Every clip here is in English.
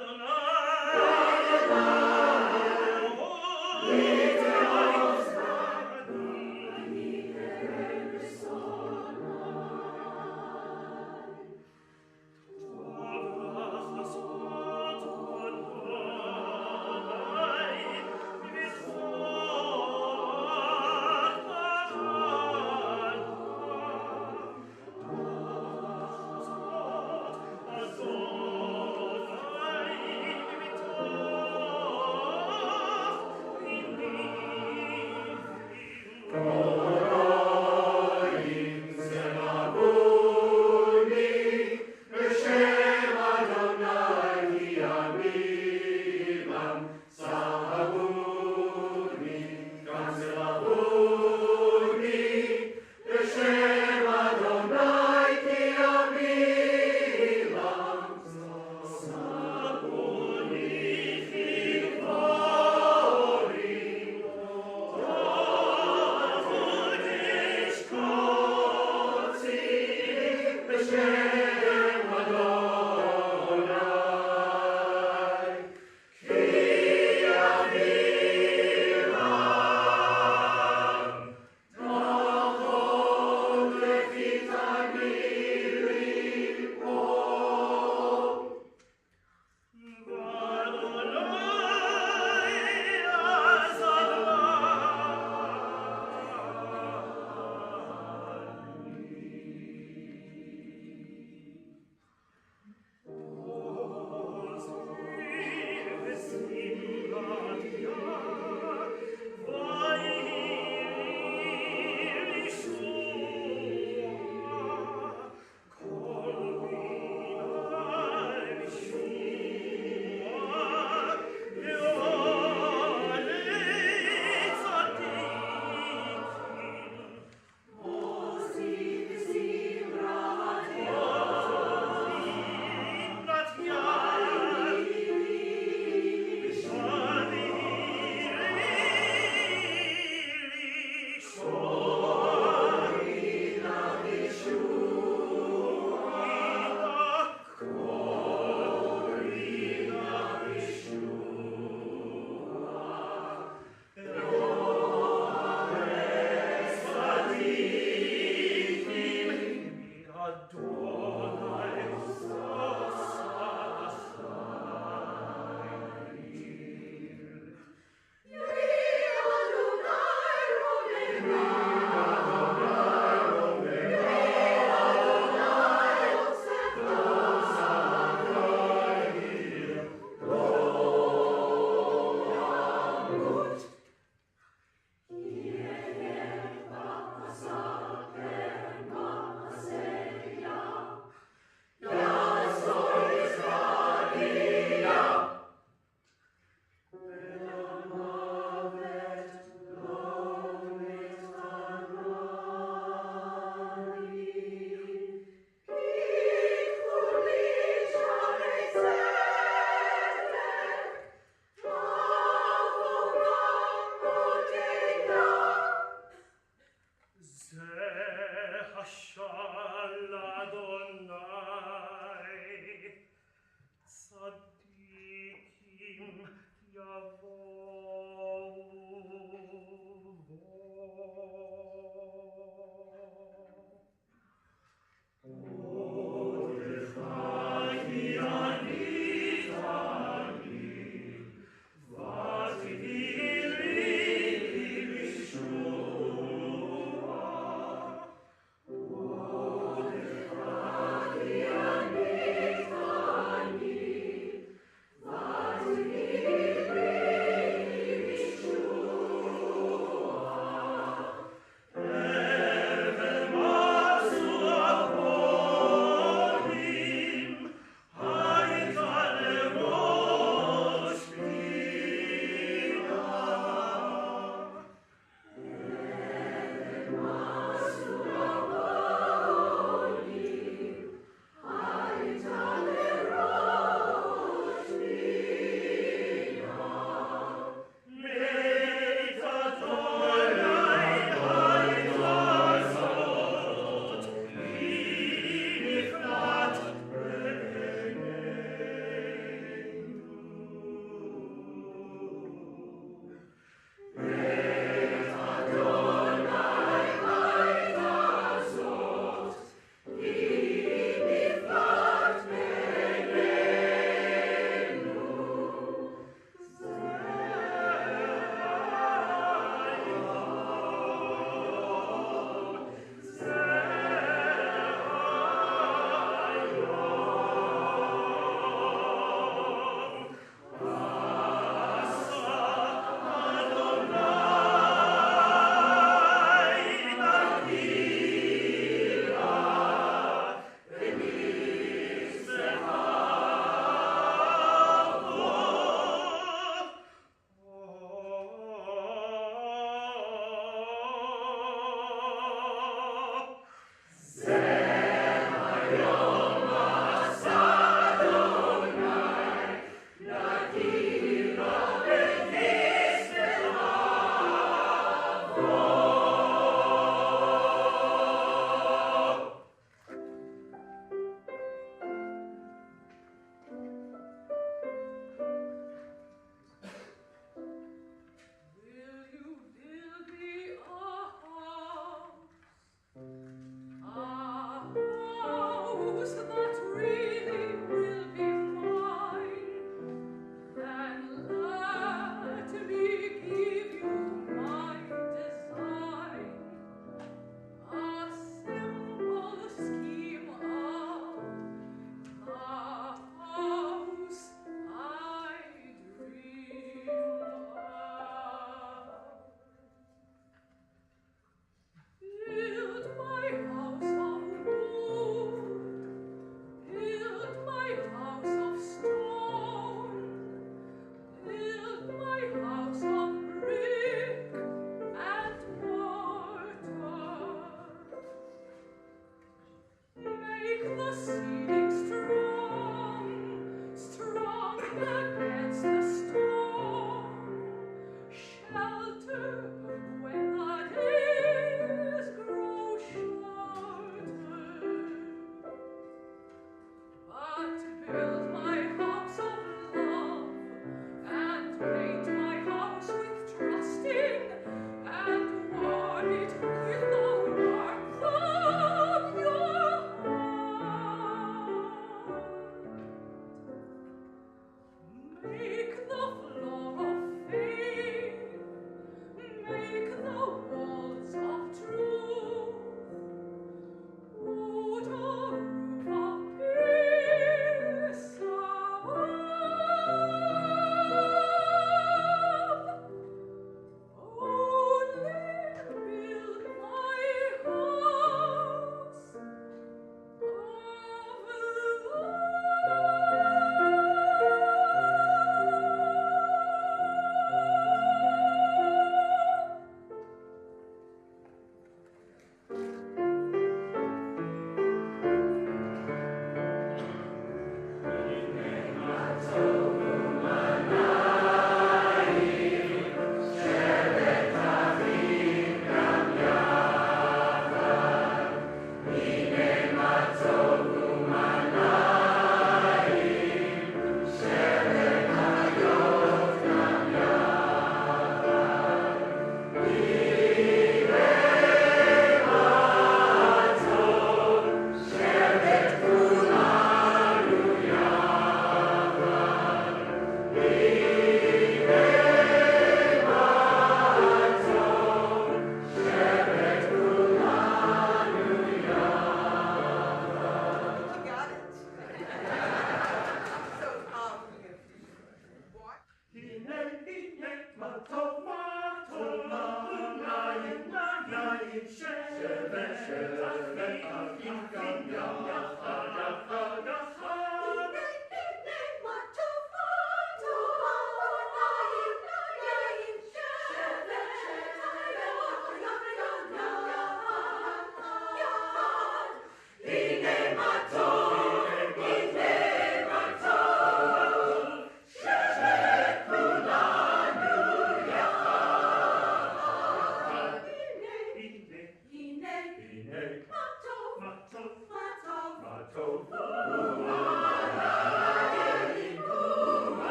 Adonai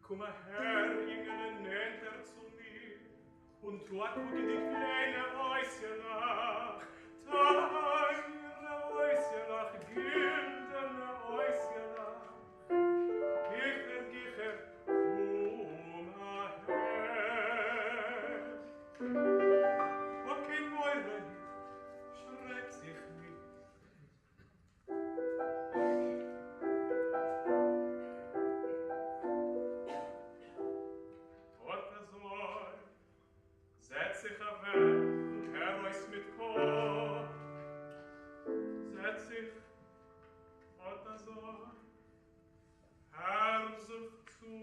Komme her, Engel, näher zu mir, und guck die kleine Äußerlach, teure Äußerlach, güldene Äußerlach, Gicher, komm her. Okay, Mäure, schreck sich nicht. Setz sich auf und hör euch mit Kopf. Setz sich, Gott so, hör sich zu.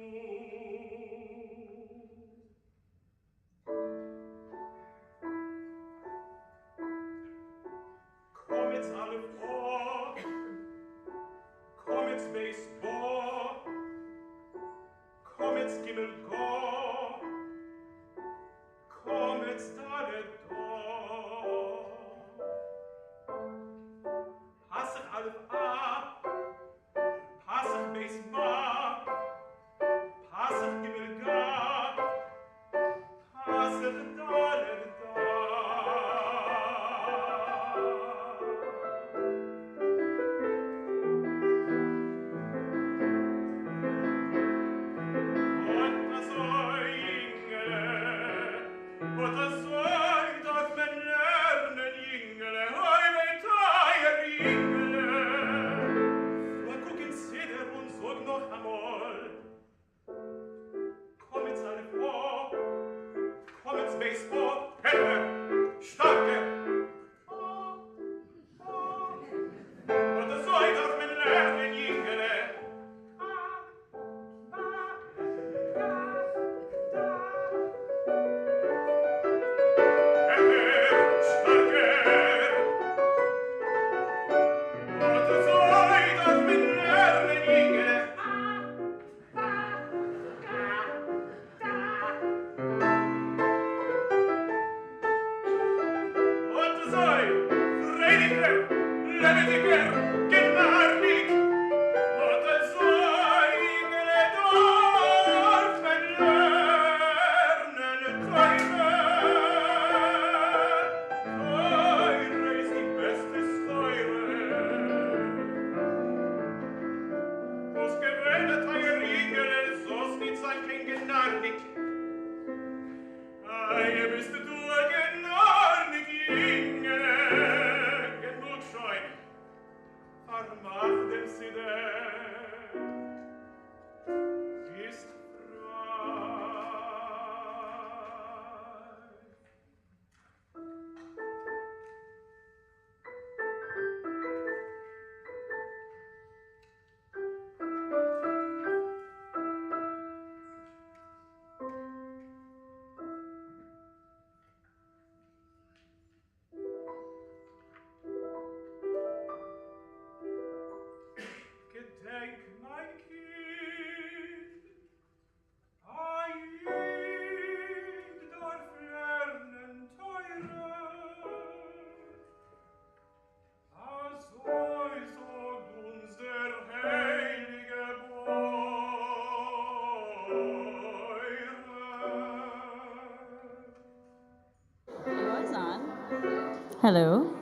Hello.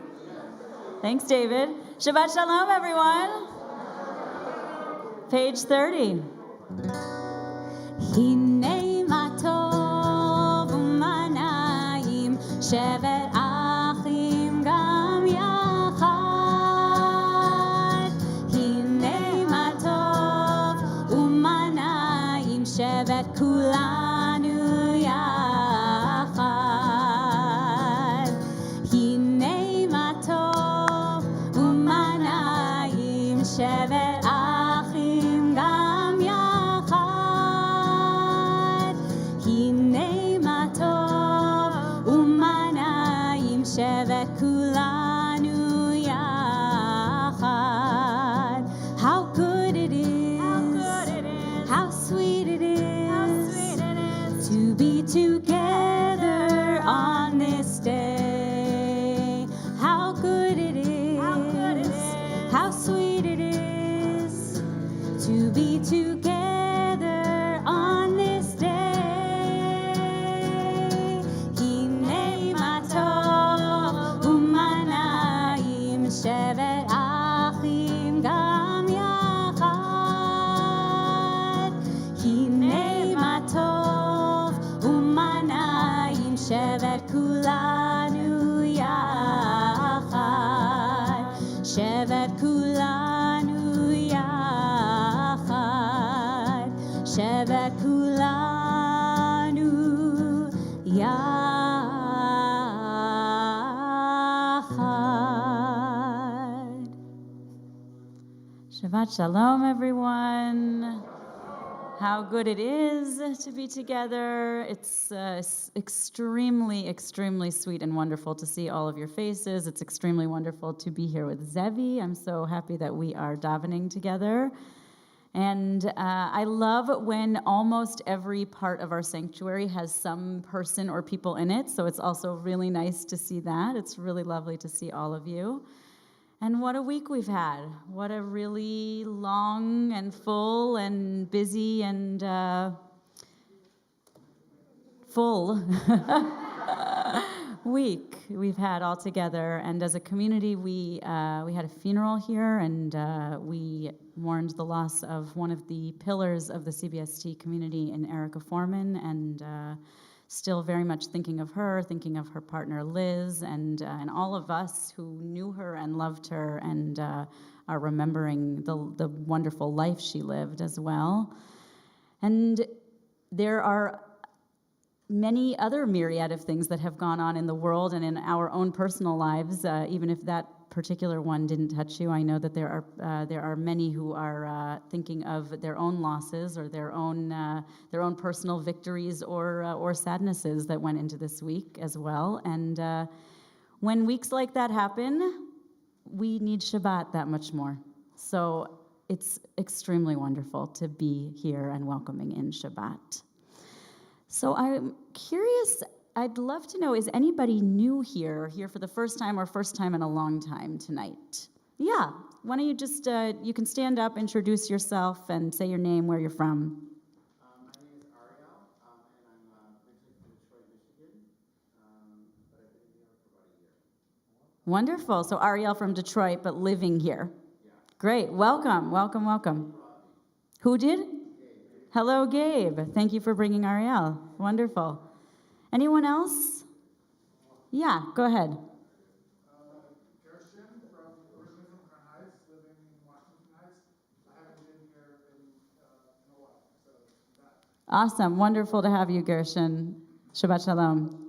Thanks, David. Shabbat Shalom, everyone. Page 30. Hinei ma tov u'manayim shevet achim gam yachad. Hinei ma tov u'manayim shevet kulanu yachad. Hinei ma tov u'manayim shevet achim gam yachad. Hinei ma tov u'manayim shevet kulanu yachad. How good it is, how sweet it is, to be together on this day. How good it is, how sweet it is, to be together on this day. Hinei ma tov u'manayim shevet achim gam yachad. Hinei ma tov u'manayim shevet kulanu yachad. Shevet kulanu yachad. Shevet kulanu yachad. Shabbat Shalom, everyone. How good it is to be together. It's extremely, extremely sweet and wonderful to see all of your faces. It's extremely wonderful to be here with Zevi. I'm so happy that we are davening together. And I love when almost every part of our sanctuary has some person or people in it. So it's also really nice to see that. It's really lovely to see all of you. And what a week we've had. What a really long and full and busy and full week we've had all together. And as a community, we had a funeral here, and we mourned the loss of one of the pillars of the CBST community in Erica Foreman, and still very much thinking of her partner Liz, and all of us who knew her and loved her and are remembering the wonderful life she lived as well. And there are many other myriad of things that have gone on in the world and in our own personal lives. Even if that particular one didn't touch you, I know that there are many who are thinking of their own losses or their own personal victories or sadnesses that went into this week as well. And when weeks like that happen, we need Shabbat that much more. So it's extremely wonderful to be here and welcoming in Shabbat. So I'm curious, I'd love to know, is anybody new here for the first time or first time in a long time tonight? Yeah, why don't you just, you can stand up, introduce yourself, and say your name, where you're from. My name is Ariel, and I'm originally from Detroit, Michigan, but I've been here for about a year. Wonderful. So Ariel from Detroit, but living here. Yeah. Great. Welcome, welcome, welcome. Who did? Hello, Gabe. Thank you for bringing Ariel. Wonderful. Anyone else? Yeah, go ahead. Gershon, originally from Crown Heights, living in Washington Heights. I haven't been here in a while, so that. Awesome. Wonderful to have you, Gershon. Shabbat Shalom.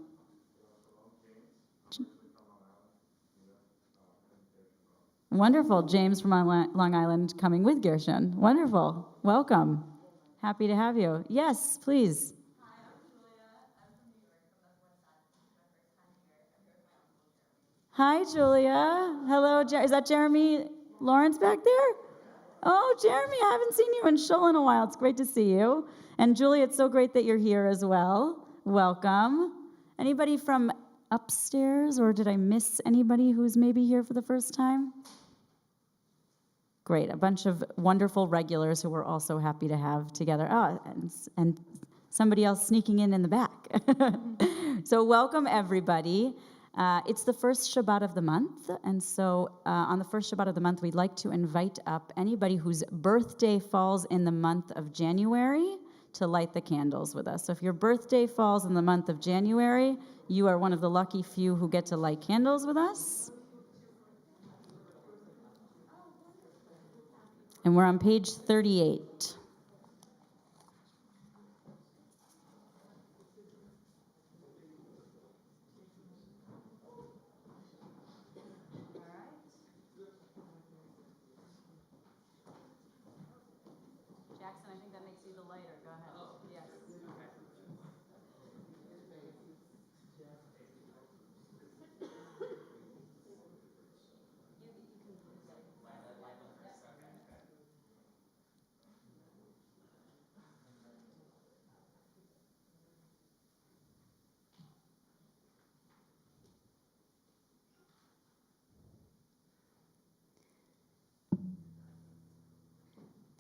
Wonderful. James from Long Island coming with Gershon. Wonderful. Welcome. Happy to have you. Yes, please. Hi, I'm Julia. I'm from New York, from the West Side. This is my first time here. I'm here with my uncle Jeremy. Hi, Julia. Hello. Is that Jeremy Lawrence back there? Oh, Jeremy, I haven't seen you in Shul in a while. It's great to see you. And Julia, it's so great that you're here as well. Welcome. Anybody from upstairs, or did I miss anybody who's maybe here for the first time? Great, a bunch of wonderful regulars who we're also happy to have together. Oh, and somebody else sneaking in the back. So welcome, everybody. It's the first Shabbat of the month, and so on the first Shabbat of the month, we'd like to invite up anybody whose birthday falls in the month of January to light the candles with us. So if your birthday falls in the month of January, you are one of the lucky few who get to light candles with us. And we're on page 38. Jackson, I think that makes you the lighter. Go ahead. Oh, yes.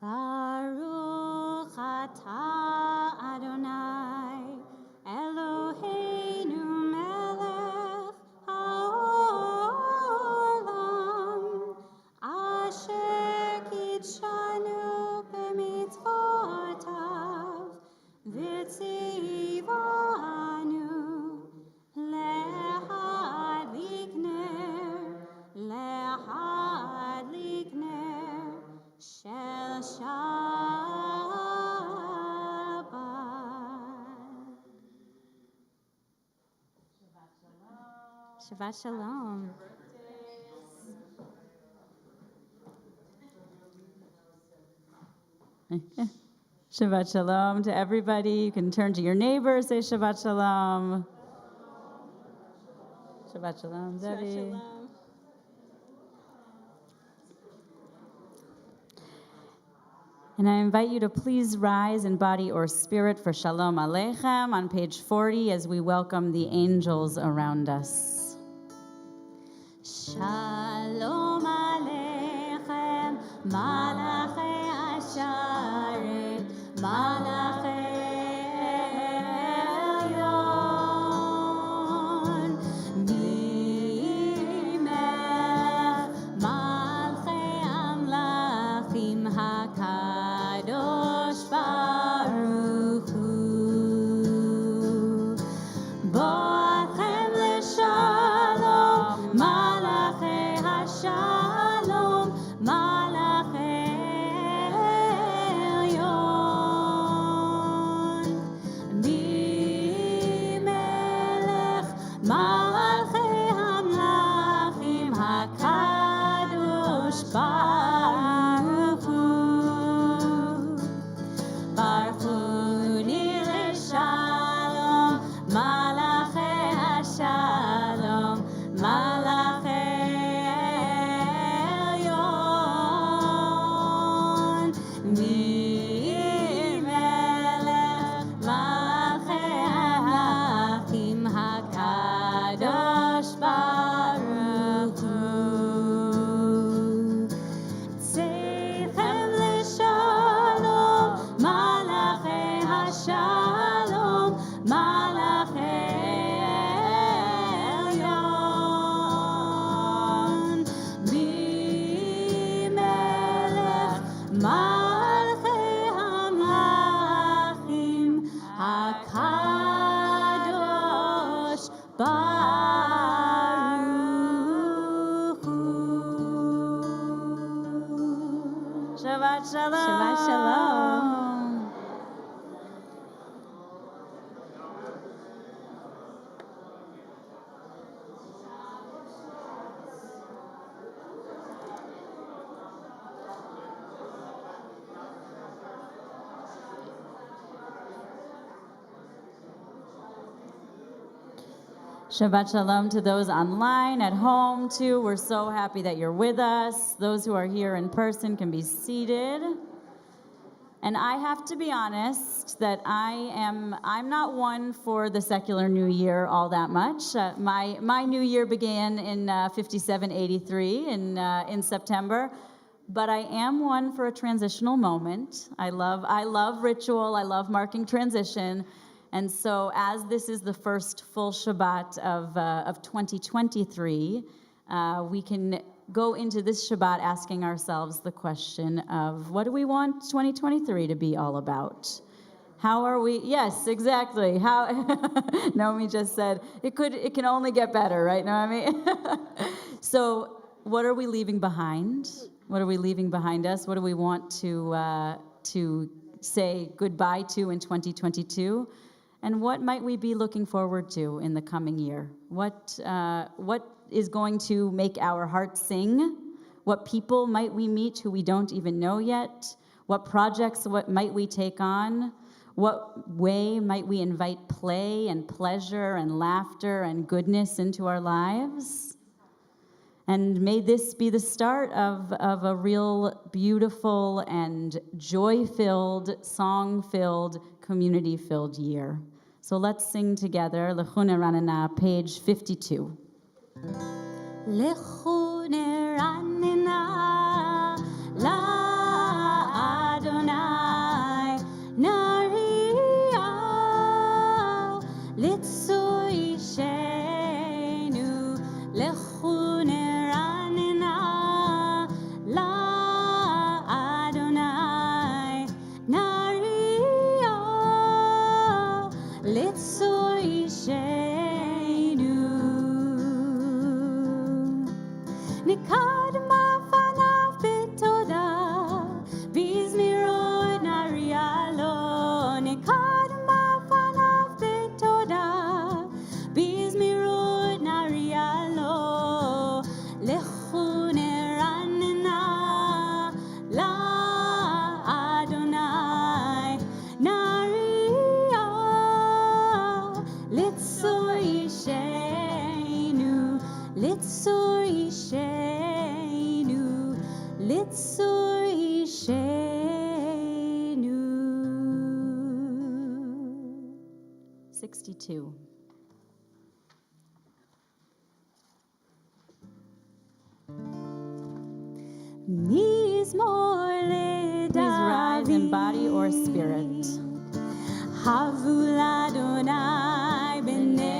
Baruch atah Adonai Eloheinu melech haolam asher kitshanu b'mitzvotav v'tzivanu lehadlik ner shel Shabbat. Shabbat Shalom. Shabbat Shalom to everybody. You can turn to your neighbor, say Shabbat Shalom. Shabbat Shalom, Debbie. And I invite you to please rise in body or spirit for Shalom Aleichem on page 40 as we welcome the angels around us. Shalom Aleichem, Malachei Asharet, Malachei Elyon, Mimech, Malchei Amlachim HaKadosh Baruch Hu, Bo'achem Leshalom, Malachei HaShalom, Malachei מלאכי המלאכים הקדוש ברוך הוא. ברכוני לשלום, מלאכי השלום, מלאכי עליון. מי מלך מלאכי המלאכים הקדוש ברוך הוא. צאתכם לשלום, מלאכי השלום, מלאכי עליון. מי מלך מלאכי המלאכים הקדוש ברוך הוא. שבת שלום. שבת שלום. Shabbat Shalom to those online, at home too. We're so happy that you're with us. Those who are here in person can be seated. And I have to be honest that I'm not one for the secular New Year all that much. My New Year began in 5783 in September. But I am one for a transitional moment. I love ritual. I love marking transition. And so as this is the first full Shabbat of 2023, we can go into this Shabbat asking ourselves the question of what do we want 2023 to be all about? How are we? Yes, exactly. How Naomi just said, it can only get better, right, Naomi? So what are we leaving behind? What are we leaving behind us? What do we want to say goodbye to in 2022? And what might we be looking forward to in the coming year? What is going to make our hearts sing? What people might we meet who we don't even know yet? What projects might we take on? What way might we invite play and pleasure and laughter and goodness into our lives? And may this be the start of a real beautiful and joy-filled, song-filled, community-filled year. So let's sing together, Lechune Ranana, page 52. Lechune Ranana, La Adonai, Nariel, Litzui Shenu, Lechune Ranana, La Adonai, Nariel, Litzui Shenu. Nikadma fanav betoda, bizmirod narialo. Nikadma fanav betoda, bizmirod narialo. Lechune ranena, la Adonai, nariel, litzui shenu, litzui shenu, litzui shenu. 62. Please rise in body or spirit. Havul Adonai b'nedim,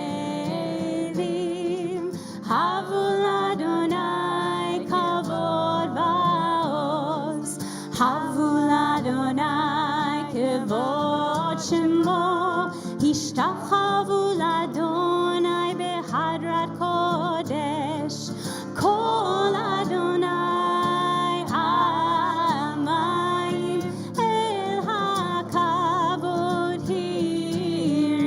Havul Adonai kavod ba'oz, Havul Adonai kavod shemo, Hishtachavul Adonai behadrat kodesh, Kol Adonai amayim el hakavod hirim.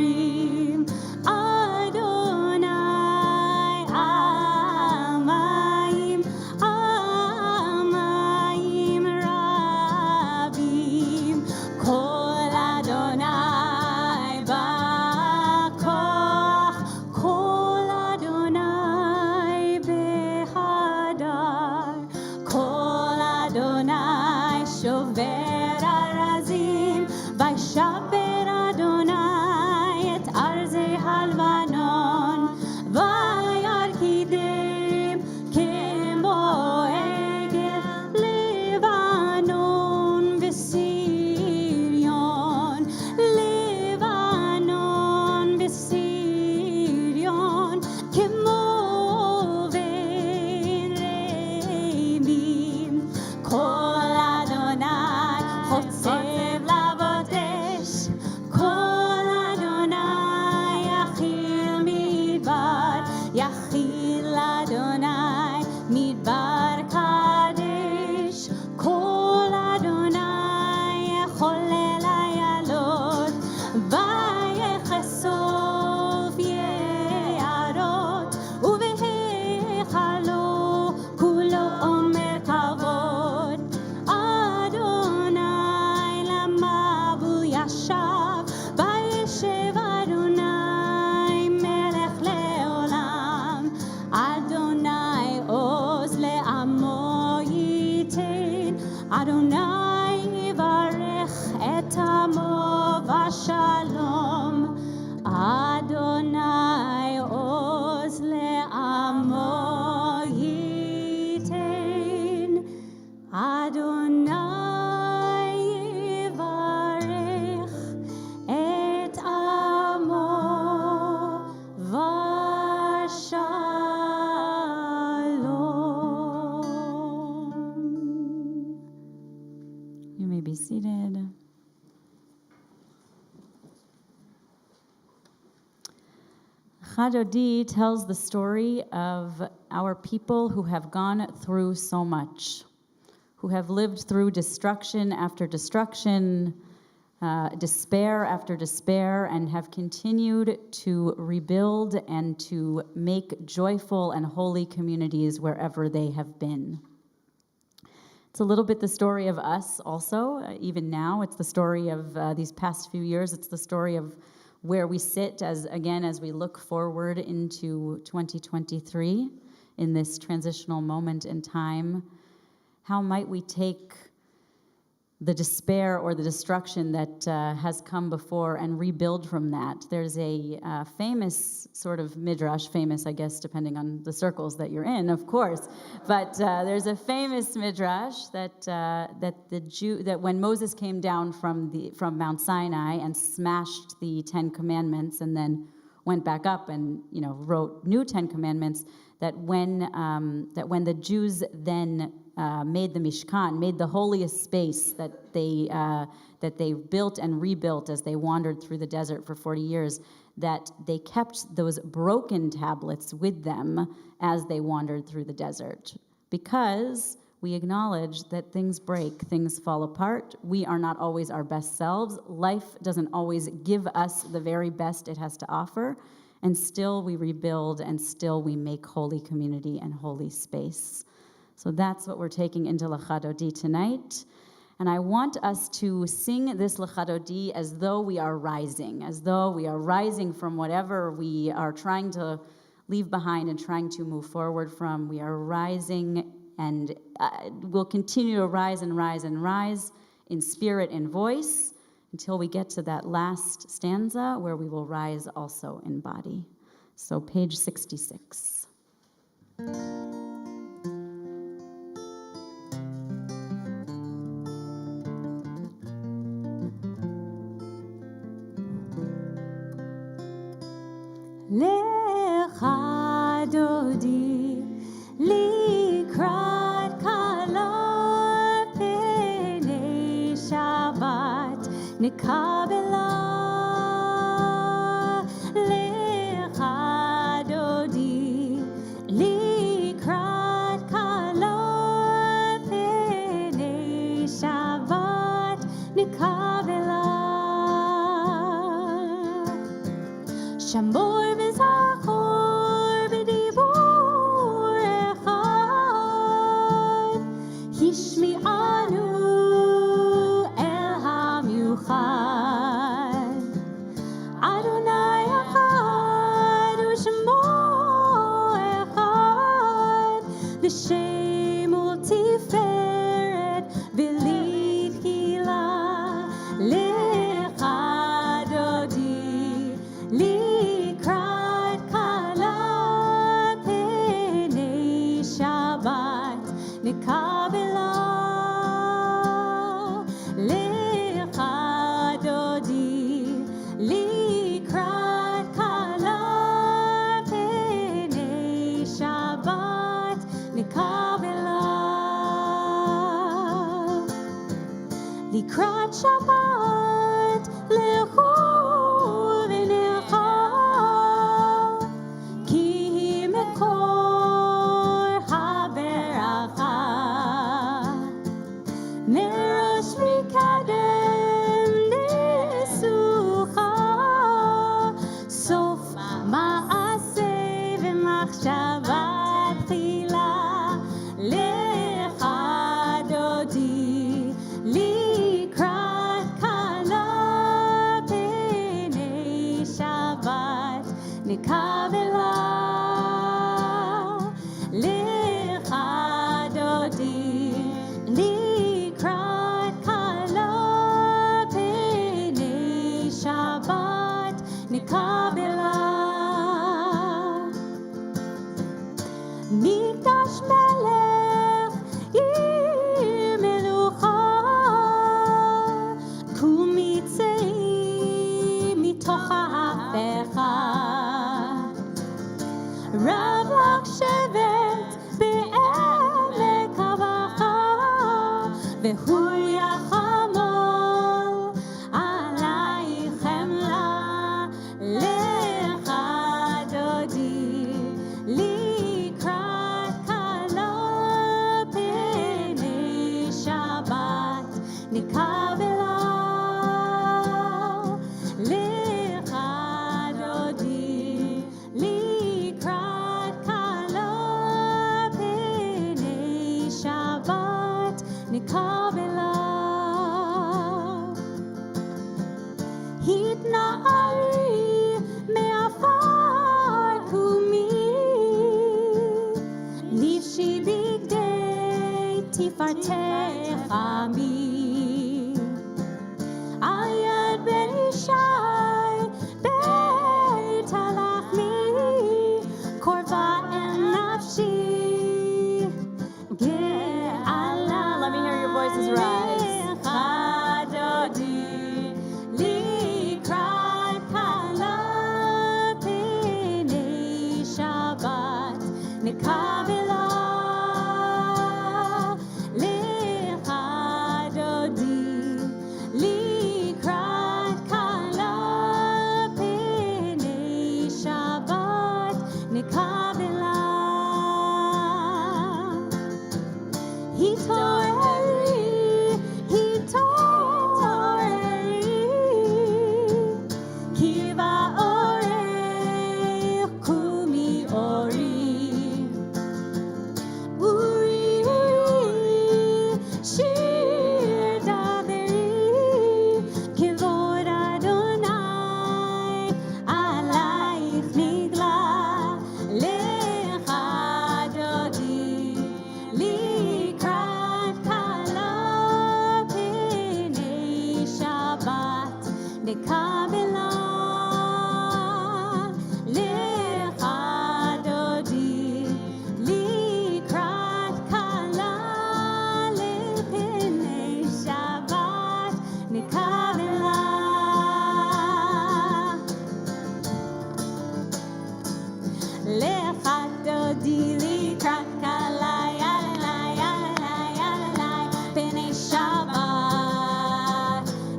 Chadodi tells the story of our people who have gone through so much, who have lived through destruction after destruction, despair after despair, and have continued to rebuild and to make joyful and holy communities wherever they have been. It's a little bit the story of us also, even now. It's the story of these past few years. It's the story of where we sit as we look forward into 2023 in this transitional moment in time. How might we take the despair or the destruction that has come before and rebuild from that? There's a famous sort of midrash, famous I guess depending on the circles that you're in, of course, but there's a famous midrash that when Moses came down from Mount Sinai and smashed the 10 Commandments and then went back up and wrote new 10 Commandments, that when the Jews then made the Mishkan, made the holiest space that they built and rebuilt as they wandered through the desert for 40 years, that they kept those broken tablets with them as they wandered through the desert. Because we acknowledge that things break, things fall apart. We are not always our best selves. Life doesn't always give us the very best it has to offer. And still we rebuild, and still we make holy community and holy space. So that's what we're taking into L'Chadodi tonight. And I want us to sing this L'Chadodi as though we are rising from whatever we are trying to leave behind and trying to move forward from. We are rising, and we'll continue to rise and rise and rise in spirit and voice until we get to that last stanza where we will rise also in body. So page 66. Lecha dodi likrat kala penei Shabbat nikabela. Lecha dodi likrat kala penei Shabbat nikabela. Shamor v'zachor b'dibur echad, hishmi'anu el hamiuchad. Adonai echad u'shmo echad, l'shem u'tiferet v'litchila. Lecha dodi likrat kala penei Shabbat nikabela. Lecha dodi likrat kala penei Shabbat nikabela. Likrat Shabbat lechu v'necha, ki mekor haberacha. Merosh mikadem nesucha, sof ma'aseh v'machshava tchila. Lecha dodi likrat kala penei Shabbat nikabela. Lecha dodi likrat kala penei Shabbat nikabela. Mikdash melech ir melucha, kumitzei mitoch ha'afecha. Rav lach shevet be'emek havacha, vehu yachamol alaychem la. Lecha תפארתך עמי. על יד בן ישי בית הלחמי, קורבה אל נפשי גאלה. Let me hear your voices rise. לך דודי לקראת כלה פני שבת נקבלה. לך דודי לקראת כלה פני שבת נקבלה. התעוררי, התעוררי, כי באורך קומי אורי. אורי, אורי, שיר דברי, כבוד אדוני עלייך נגלה. לך דודי לקראת כלה פני שבת נקבלה. לך דודי לקראת כלה לפני שבת נקבלה. לך דודי לקראת כלה יאללה יאללה יאללה פני שבת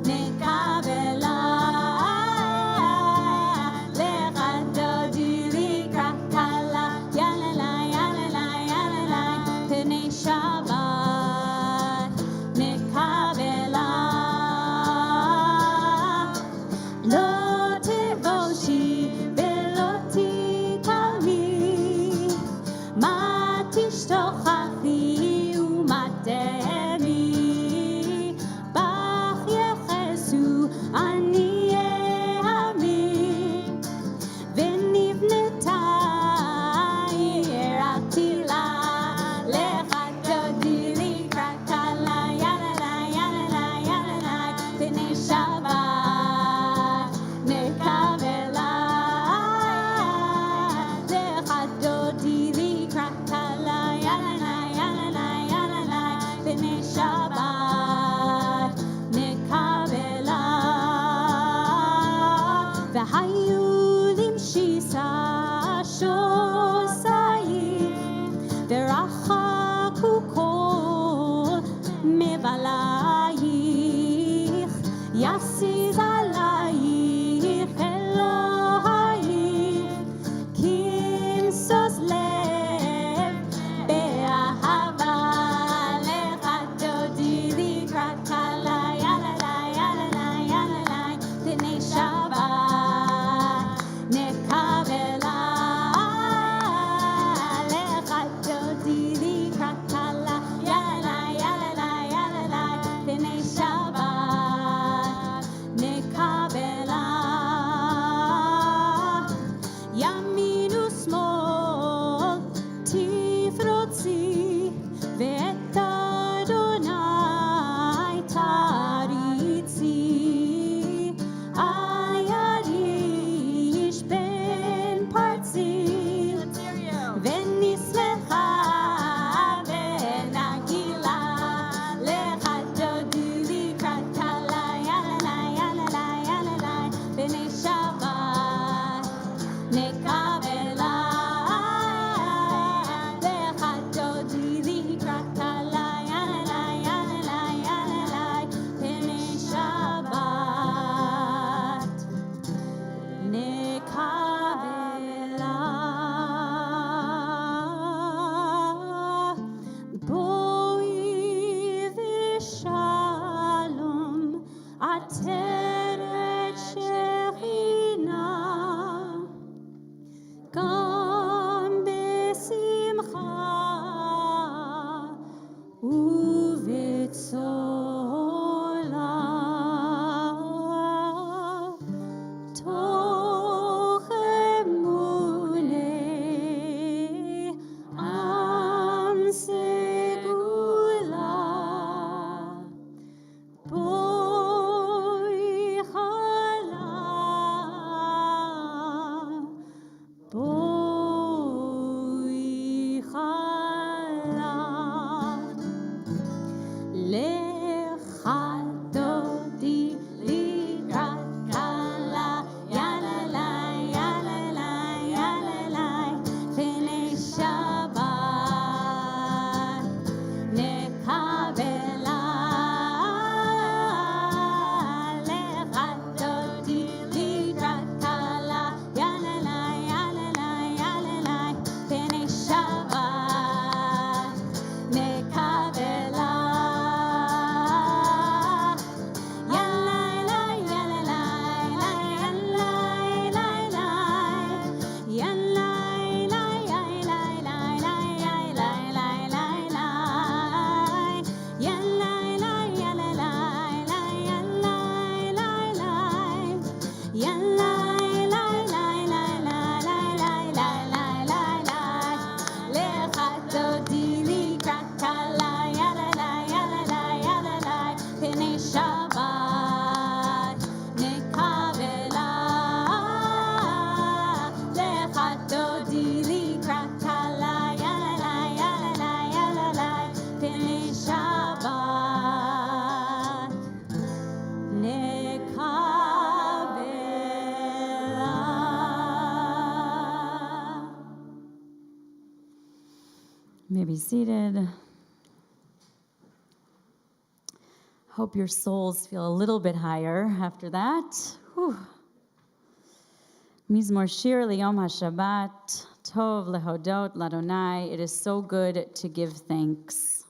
נקבלה. לך דודי לקראת כלה יאללה יאללה יאללה פני שבת נקבלה. לא תבושי ולא תתעלמי, מה You may be seated. Hope your souls feel a little bit higher after that. Whew. Mizmor Shir Liyom HaShabbat, Tov Lehodot Ladonai. It is so good to give thanks.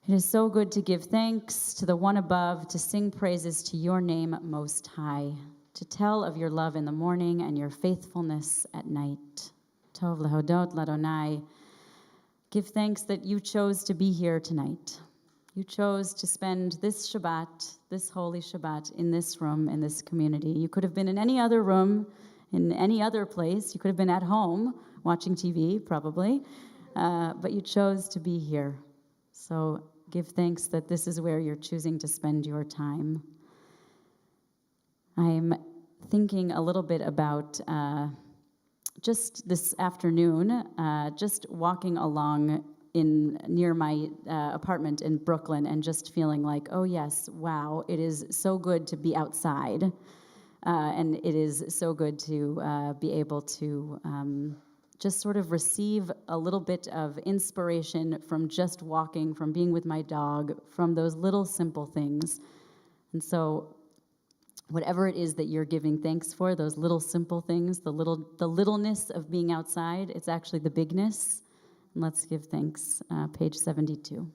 It is so good to give thanks to the one above, to sing praises to your name most high, to tell of your love in the morning and your faithfulness at night. Tov Lehodot Ladonai. Give thanks that you chose to be here tonight. You chose to spend this Shabbat, this holy Shabbat, in this room, in this community. You could have been in any other room, in any other place. You could have been at home watching TV, probably, but you chose to be here. So give thanks that this is where you're choosing to spend your time. I'm thinking a little bit about just this afternoon, just walking along near my apartment in Brooklyn and just feeling like, oh yes, wow, it is so good to be outside. And it is so good to be able to just sort of receive a little bit of inspiration from just walking, from being with my dog, from those little simple things. And so whatever it is that you're giving thanks for, those little simple things, the littleness of being outside, it's actually the bigness. And let's give thanks. Page 72.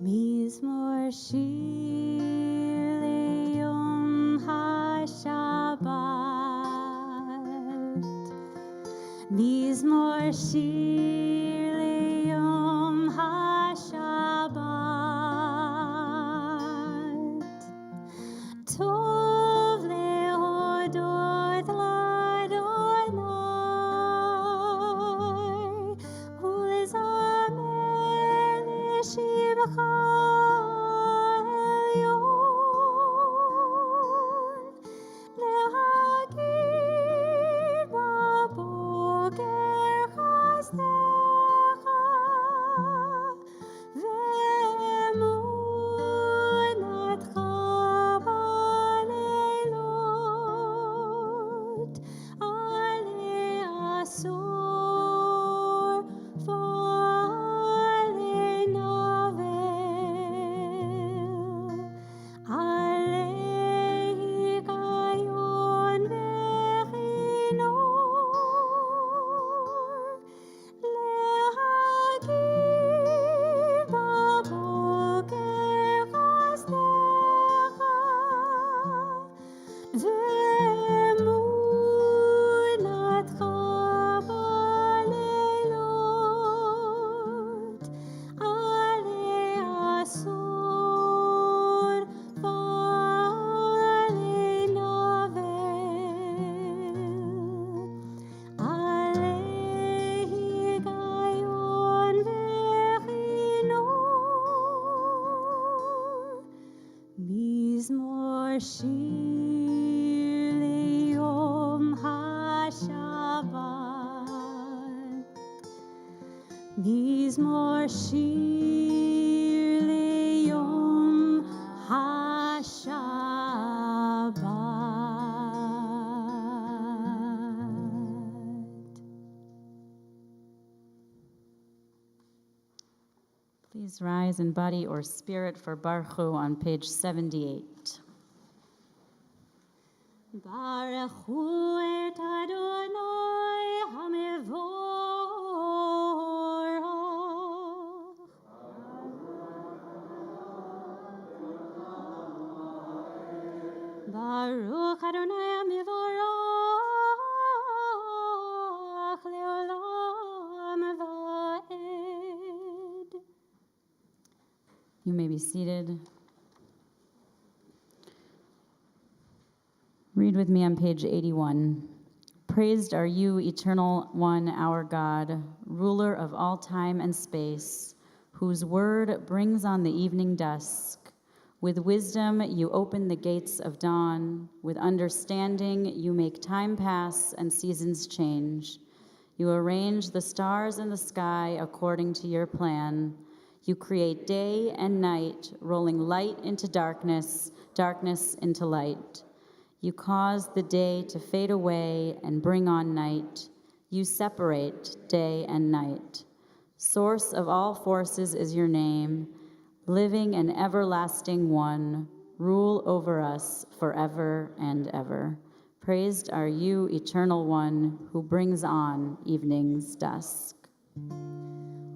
Mizmor Shir Liyom HaShabbat, Mizmor Shir Liyom HaShabbat, Tov Lehodot Ladonai, Ulezamer Lishimcha Elyon, Lehagid Baboker Chasdecha, Ve'emunatcha baleilot, Alei Asor v'alei Navel, Alei Hikayon v'chinor, Lehagid baboker chasdecha, Ve'emunatcha baleilot, Alei Asor v'alei Navel, Alei Hikayon v'chinor, Mizmor Shir Liyom HaShabbat, Mizmor Shir Liyom HaShabbat. Please rise in body or spirit for Baruch Hu on page 78. Baruch Hu et Adonai HaMevorach, Baruch Adonai HaMevorach leolam va'ed. You may be seated. Read with me on page 81. Praised are you, Eternal One, our God, ruler of all time and space, whose word brings on the evening dusk. With wisdom you open the gates of dawn. With understanding you make time pass and seasons change. You arrange the stars in the sky according to your plan. You create day and night, rolling light into darkness, darkness into light. You cause the day to fade away and bring on night. You separate day and night. Source of all forces is your name, living and everlasting one. Rule over us forever and ever. Praised are you, eternal one, who brings on evening's dusk.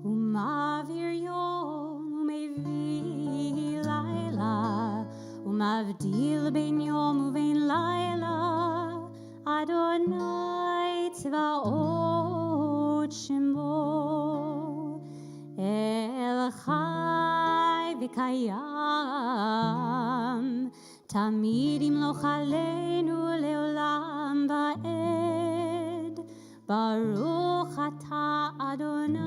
ומעביר יום ומביא לילה, ומבדיל בין יום ובין לילה, אדוני צבאות שמו, אל חי וקיים, תמיד ימלוך עלינו לעולם ועד. ברוך אתה אדוני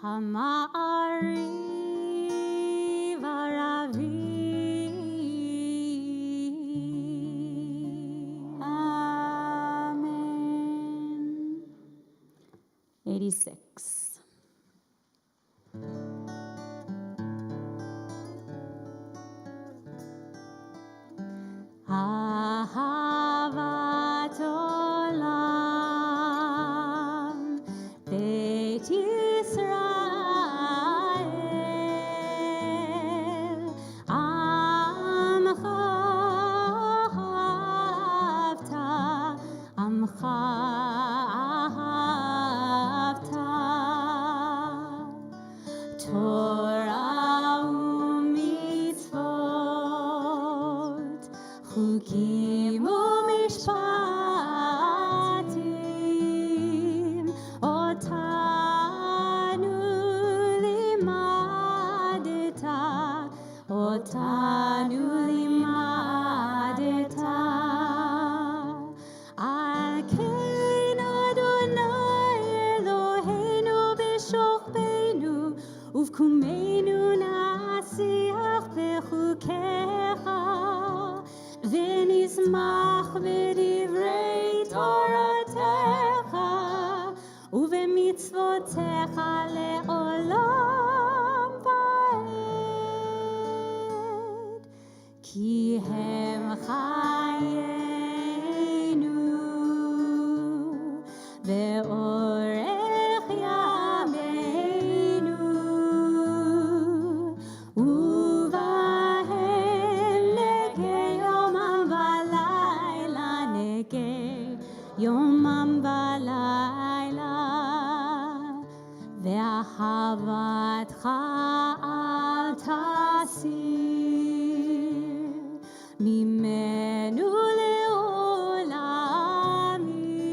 המעריב הרביב. Amen. 86. אהבת עולם, בית ישראל, עמך אהבת, עמך אהבת, תורה ומצוות, חוקים ומשפטים, אותנו לימדת, אותנו לימדת. על כן אדוני אלוהינו בשוכבנו ובקומנו נשיח בחוקיך, ונשמח בדברי תורתך ובמצוותיך לעולם ועד, כי הם חיינו ואורך ימינו, ובהם נגה יומם ולילה, נגה יומם ולילה, ואהבתך אל תסיר ממנו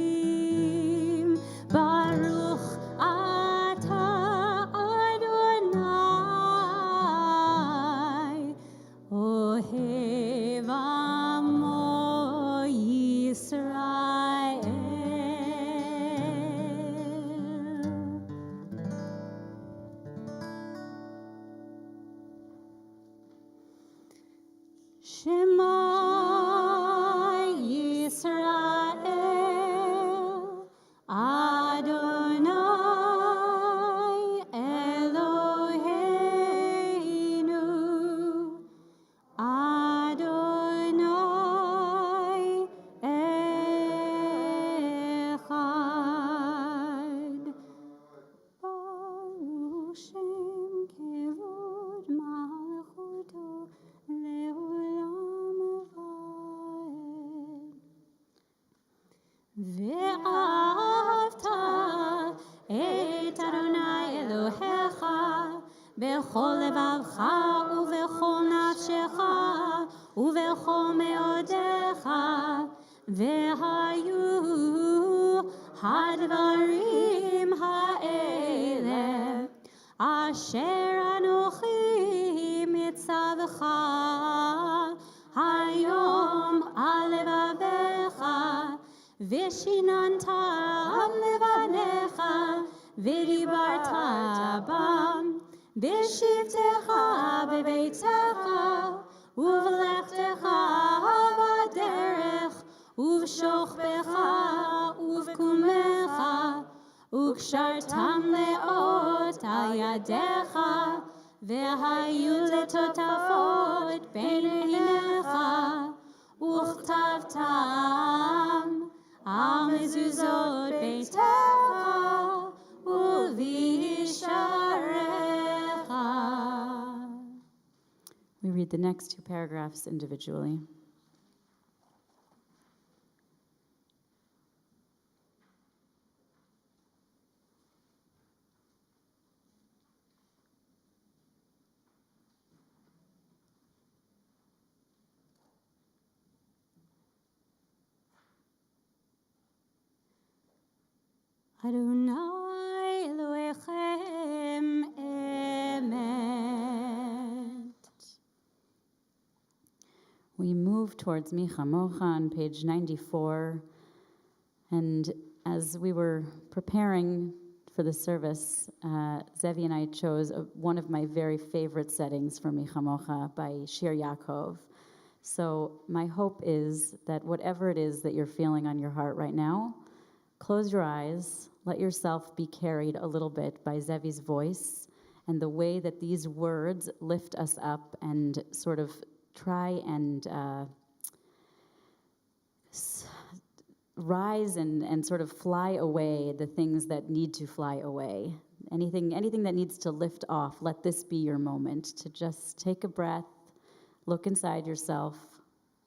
לעולמים. ברוך אתה אדוני, אוהב עמו ישראל. שמע ישראל, אדוני אלוהינו, אדוני אחד. ברוך שם כבוד מלכותו לעולם ועד. ואהבת את אדוני אלוהיך בכל לבבך ובכל נפשך ובכל מאודיך, והיו הדברים האלה אשר אנוכי מצווך היום על לבביך, ושיננתם לבניך ודיברת בם בשבתך בביתך ובלכתך בדרך ובשוכבך ובקומך וקשרתם לאות על ידיך, והיו לטוטפות בין עיניך, וכתבתם על מזוזות ביתך ובשעריך. We read the next two paragraphs individually. Adonai Elohechem emet. We move towards Mi Chamocha on page 94. And as we were preparing for the service, Zevi and I chose one of my very favorite settings for Mi Chamocha by Shir Yaakov. So my hope is that whatever it is that you're feeling on your heart right now, close your eyes, let yourself be carried a little bit by Zevi's voice and the way that these words lift us up and sort of try and rise and sort of fly away the things that need to fly away. Anything that needs to lift off, let this be your moment to just take a breath, look inside yourself,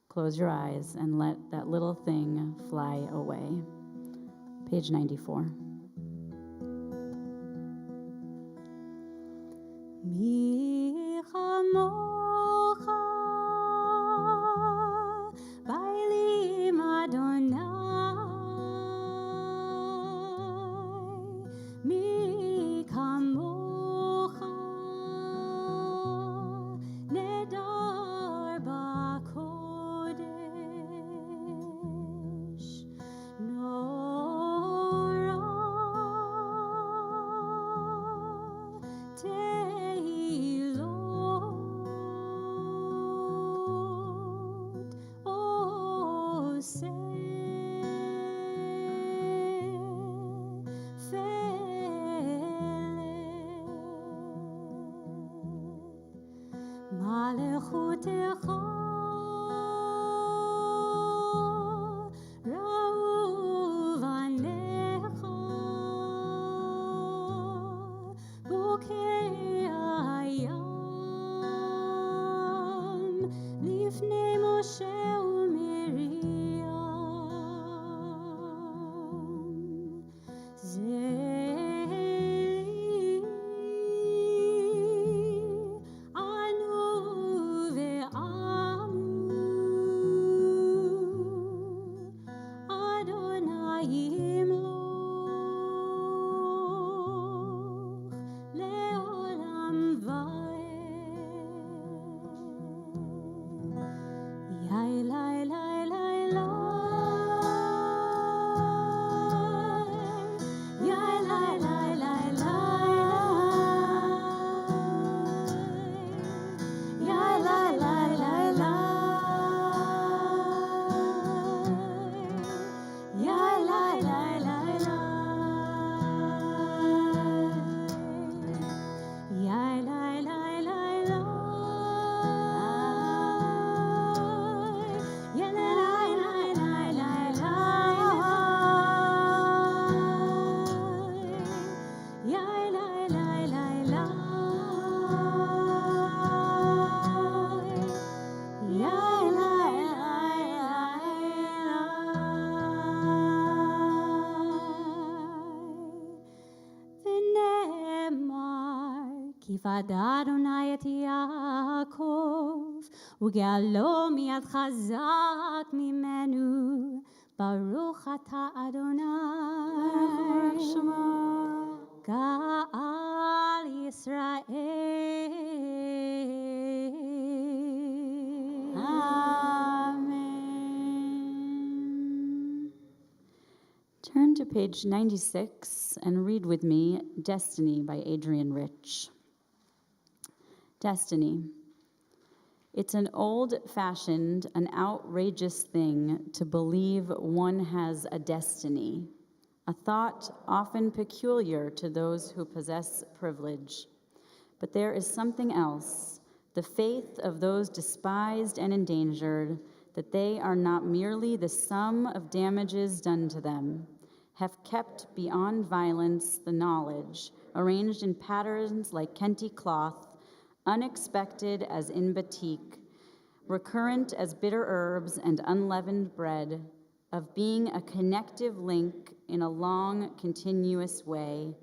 close your eyes, and let that little thing fly away. Page 94. Mi chamocha bailim Adonai, mi kamocha nedar bakodesh. כיבד אדוני את יעקב, וגאלו מיד חזק ממנו. ברוך אתה אדוני, גאל ישראל. Amen. Turn to page 96 and read with me Destiny by Adrian Rich. Destiny. It's an old-fashioned, an outrageous thing to believe one has a destiny, a thought often peculiar to those who possess privilege. But there is something else, the faith of those despised and endangered, that they are not merely the sum of damages done to them, have kept beyond violence the knowledge, arranged in patterns like kenti cloth, unexpected as in batik, recurrent as bitter herbs and unleavened bread, of being a connective link in a long, continuous way,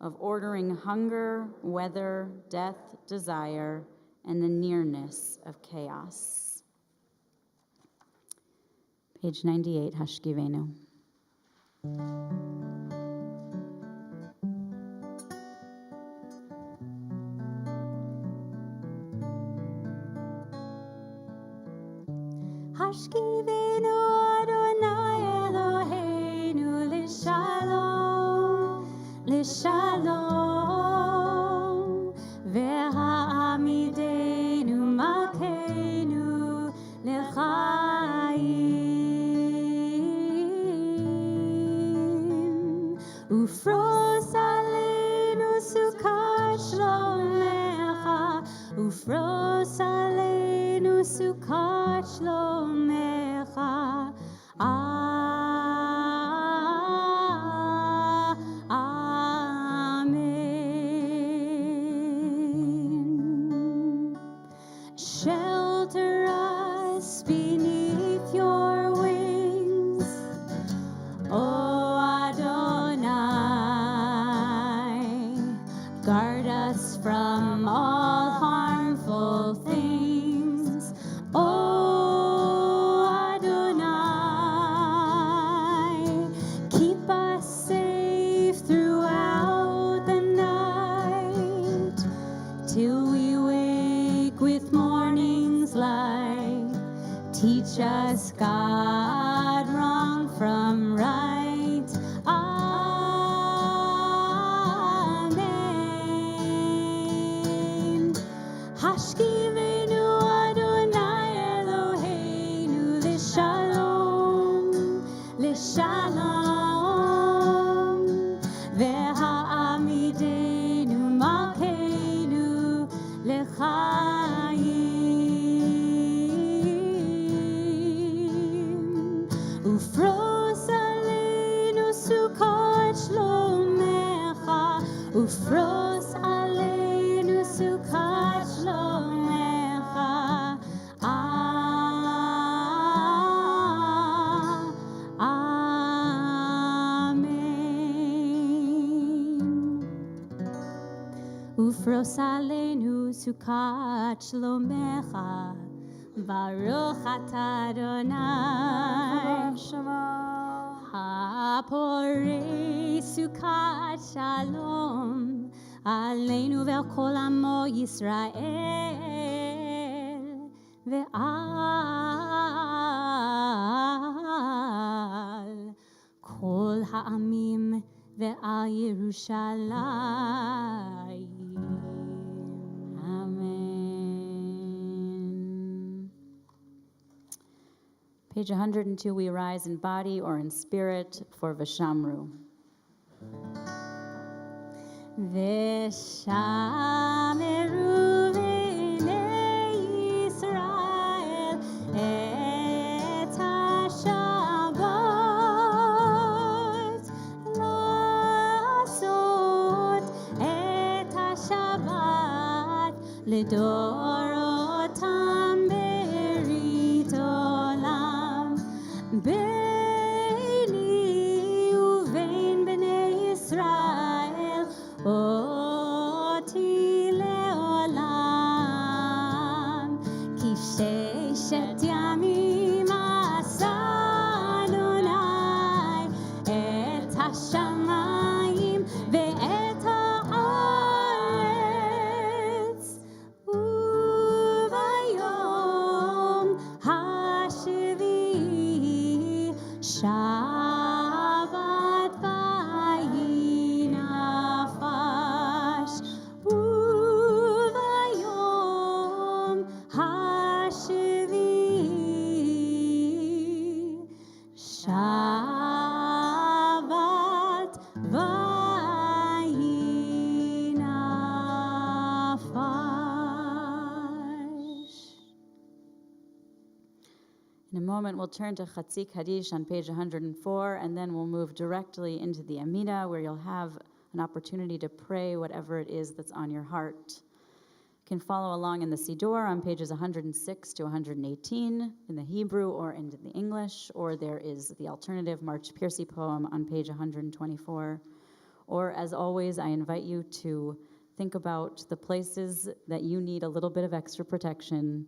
of ordering hunger, weather, death, desire, and the nearness of chaos. Page 98, Hashkivenu. Hashkivenu Adonai Eloheinu l'shalom, l'shalom, ve'ha'amidenu malkeinu l'chaim, ufros aleinu sukkot shlomecha, ufros aleinu sukkot shlomecha. Amen. Shelter us beneath your wings, O Adonai. Guard us from all harmful things, O Adonai. Keep us safe throughout the night, till we wake with morning's light. Teach us, God, wrong from right. Amen. Hashkivenu Adonai Eloheinu l'shalom, l'shalom, ve'ha'amidenu malkeinu l'chaim, ufros aleinu sukkot shlomecha, ufros aleinu sukkot shlomecha. Amen. Ufros aleinu sukkot shlomecha, baruch atah Adonai, ha'porei sukkot shalom, aleinu ve'al kol amo Yisrael, ve'al kol ha'amim ve'al Yerushalayim. Amen. Page 102, we rise in body or in spirit for Vishamru. Veshameru b'nei Yisrael et ha-Shabbat, לעשות את השבת לדורותם ברית עולם. ביני ובין בני ישראל אותי לעולם, כי ששת ימים עשה אדוני את השמיים ואת הארץ, וביום השביעי In a moment, we'll turn to Chatzi Kaddish on page 104, and then we'll move directly into the Amida, where you'll have an opportunity to pray whatever it is that's on your heart. You can follow along in the Siddur on pages 106 to 118 in the Hebrew or in the English, or there is the alternative March Piercy poem on page 124. Or, as always, I invite you to think about the places that you need a little bit of extra protection,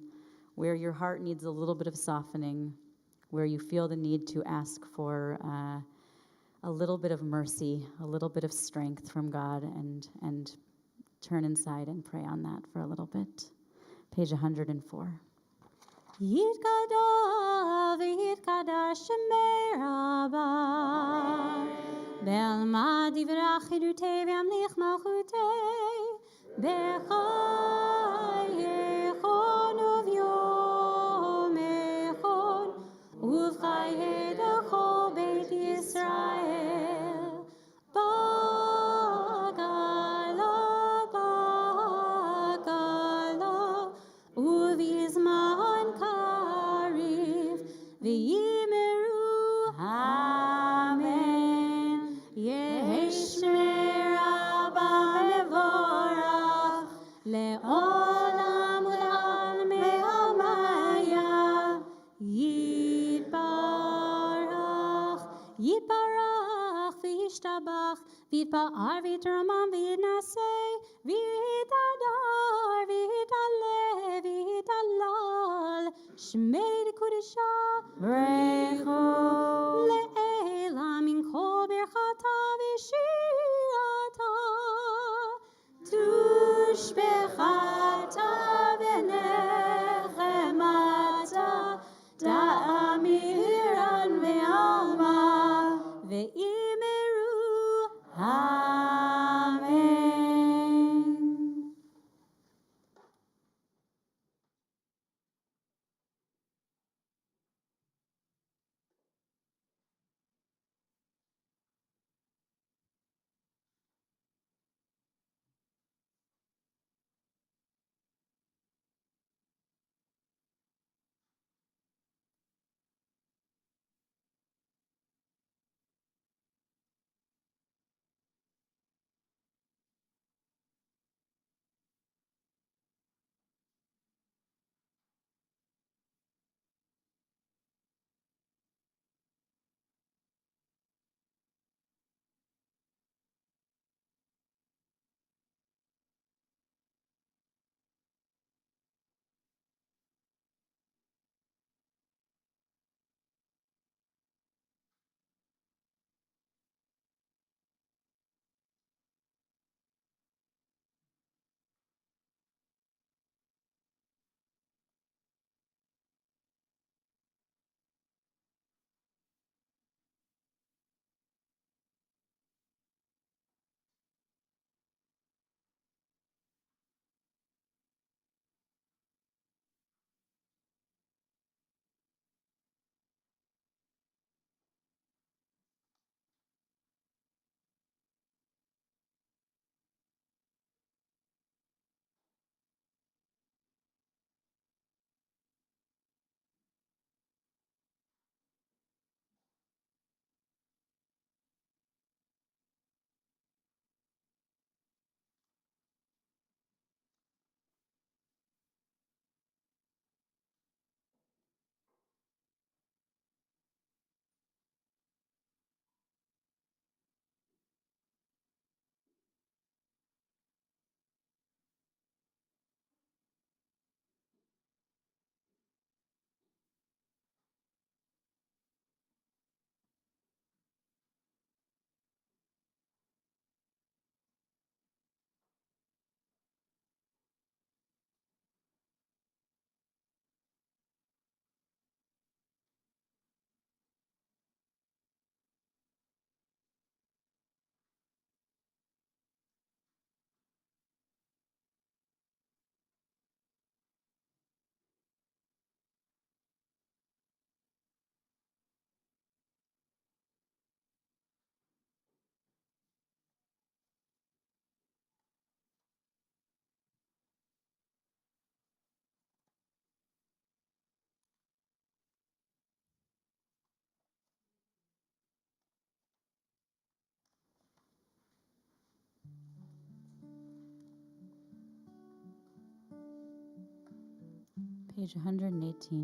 where your heart needs a little bit of softening, where you feel the need to ask for a little bit of mercy, a little bit of strength from God, and turn inside and pray on that for a little bit. Page 104. יתגדל ויתקדש שמי רבה בעלמא דברי חירותי וימליך מלכותי בחייכון וביומכון ובחיי כל בית ישראל בגלה ובזמן קריב ויאמרו אמן יהי שמי רבה מבורך לעולם ולעלמי עלמיה יתברך יתברך וישתבח ויתפאר ויתרומם ויתנשא ויתהדר ויתעלה ויתהלל שמי לקודשה ברכו לעילם מן כל ברכתה ושירתה תושבחתה ונחמתה תאמירן ועלמה ואמרו אמן. Page 118.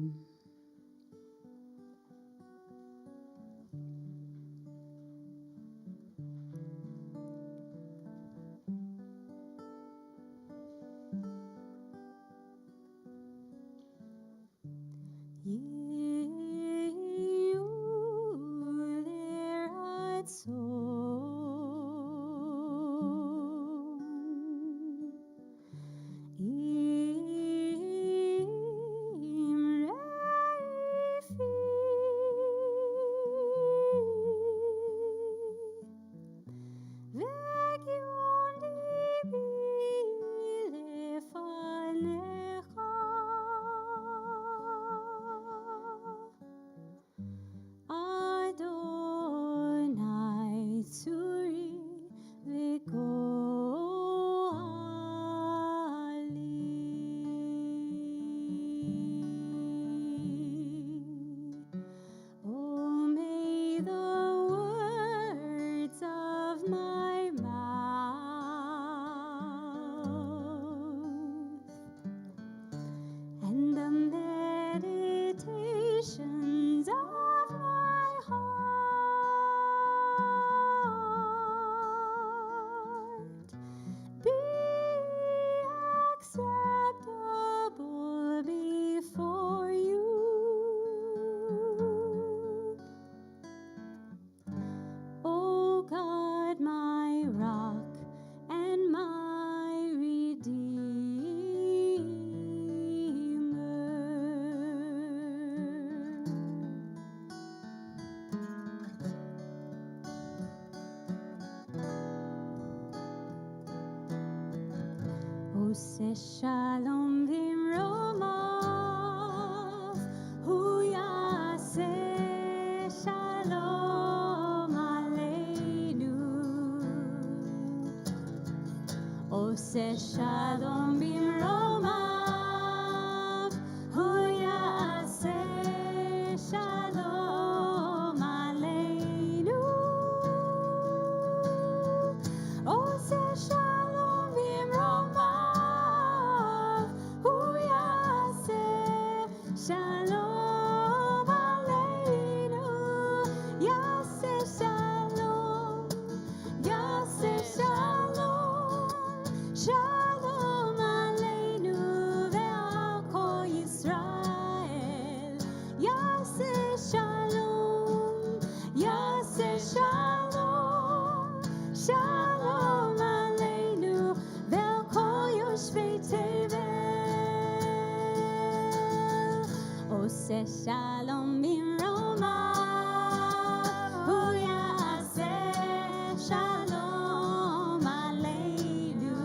עושה שלום במרומיו, הוא יעשה שלום עלינו. עושה שלום במרומיו, הוא יעשה שלום עלינו. עושה שלום במרומיו, הוא יעשה שלום עלינו. יעשה שלום, יעשה שלום, שלום עלינו ועל כל ישראל. יעשה שלום, יעשה שלום, שלום עלינו ועל כל יושבי תבל. עושה שלום במרומיו, הוא יעשה שלום עלינו.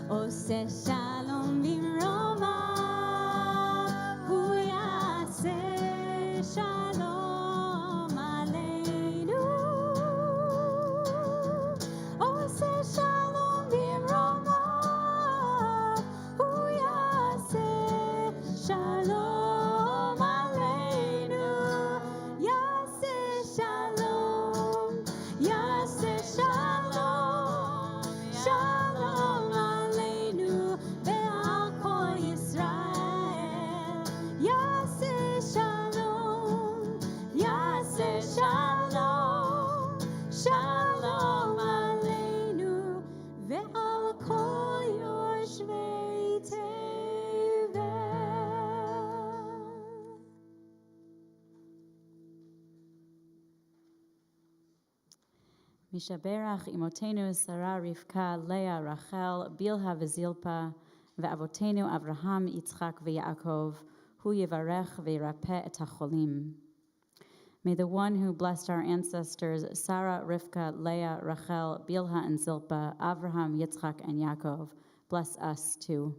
עושה שלום במרומיו, הוא יעשה שלום עלינו. עושה שלום במרומיו, הוא יעשה שלום עלינו. יעשה שלום, יעשה שלום, שלום עלינו ועל כל ישראל. יעשה שלום, יעשה שלום, שלום עלינו ועל כל יושבי תבל. משברך אמותינו שרה, רבקה, לאה, רחל, בלהה וזילפה, ואבותינו אברהם, יצחק ויעקב, הוא יברך וירפא את החולים. May the one who blessed our ancestors, Sarah, Rivka, Leah, Rachel, Bilhah, and Zilpah, Abraham, Yitzchak, and Yaakov, bless us too.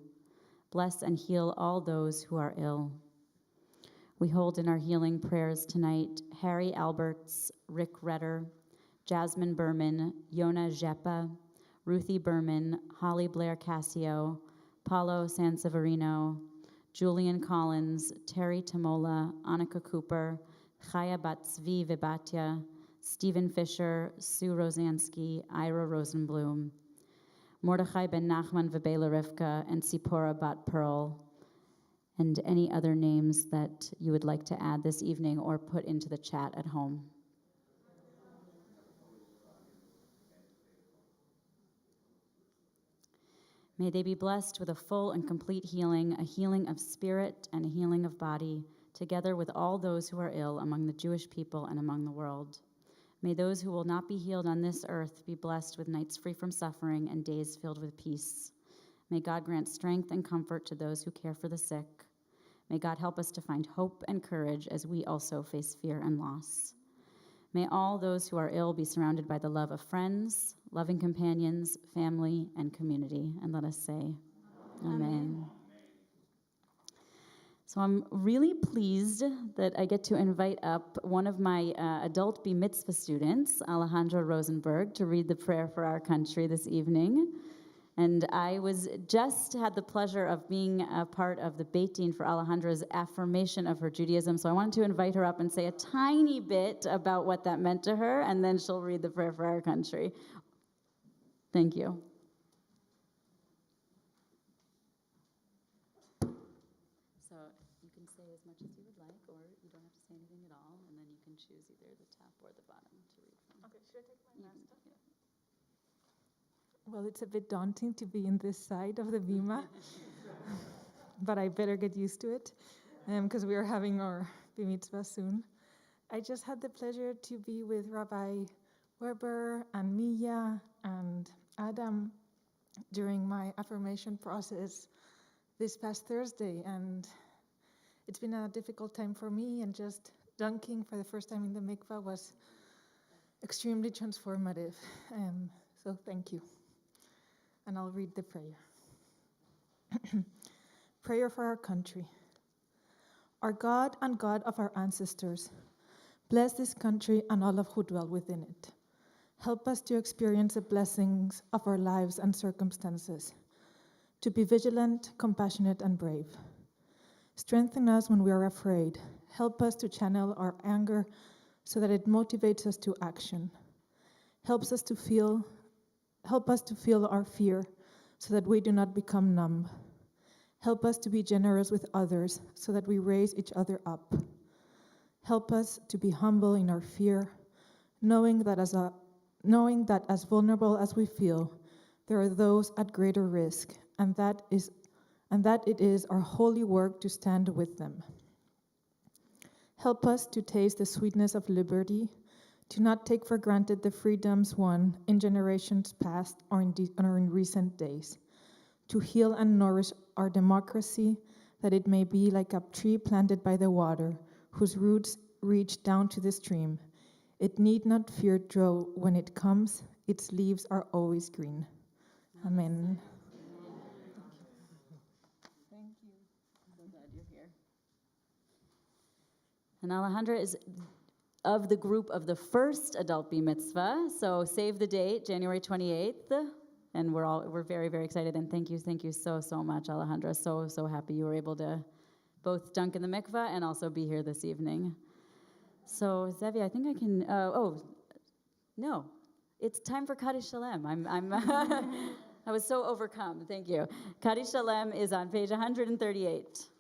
Bless and heal all those who are ill. We hold in our healing prayers tonight Harry Alberts, Rick Redder, Jasmine Berman, Yona Jepa, Ruthie Berman, Holly Blair Cassio, Paulo Sanseverino, Julian Collins, Terry Tamola, Annika Cooper, Chaya Batzvi Vibatya, Stephen Fisher, Sue Rosansky, Ira Rosenblum, Mordechai ben Nachman v'Bela Rivka, and Sipporah bat Pearl, and any other names that you would like to add this evening or put into the chat at home. May they be blessed with a full and complete healing, a healing of spirit and a healing of body, together with all those who are ill among the Jewish people and among the world. May those who will not be healed on this earth be blessed with nights free from suffering and days filled with peace. May God grant strength and comfort to those who care for the sick. May God help us to find hope and courage as we also face fear and loss. May all those who are ill be surrounded by the love of friends, loving companions, family, and community. And let us say, Amen. So I'm really pleased that I get to invite up one of my adult B'nai Mitzvah students, Alejandra Rosenberg, to read the prayer for our country this evening. And I had the pleasure of being a part of the Beit Din for Alejandra's affirmation of her Judaism. So I wanted to invite her up and say a tiny bit about what that meant to her, and then she'll read the prayer for our country. Thank you. So you can say as much as you would like, or you don't have to say anything at all, and then you can choose either the top or the bottom to read from. Okay, should I take my mask off? Yeah. Well, it's a bit daunting to be in this side of the bima, but I better get used to it because we are having our B'nai Mitzvah soon. I just had the pleasure to be with Rabbi Weber and Mia and Adam during my affirmation process this past Thursday, and it's been a difficult time for me, and just dunking for the first time in the mikvah was extremely transformative. So thank you. And I'll read the prayer. Prayer for our country. Our God and God of our ancestors, bless this country and all of who dwell within it. Help us to experience the blessings of our lives and circumstances, to be vigilant, compassionate, and brave. Strengthen us when we are afraid. Help us to channel our anger so that it motivates us to action. Help us to feel our fear so that we do not become numb. Help us to be generous with others so that we raise each other up. Help us to be humble in our fear, knowing that as vulnerable as we feel, there are those at greater risk, and that it is our holy work to stand with them. Help us to taste the sweetness of liberty, to not take for granted the freedoms won in generations past or in recent days, to heal and nourish our democracy, that it may be like a tree planted by the water, whose roots reach down to the stream. It need not fear drought when it comes, its leaves are always green. Amen. Thank you. I'm so glad you're here. And Alejandra is of the group of the first adult B'nai Mitzvah, so save the date, January 28th, and we're very, very excited, and thank you so much, Alejandra. So happy you were able to both dunk in the mikvah and also be here this evening. So Zevi, I think I can. No, it's time for Kaddish Shalem. I was so overcome. Thank you. Kaddish Shalem is on page 138.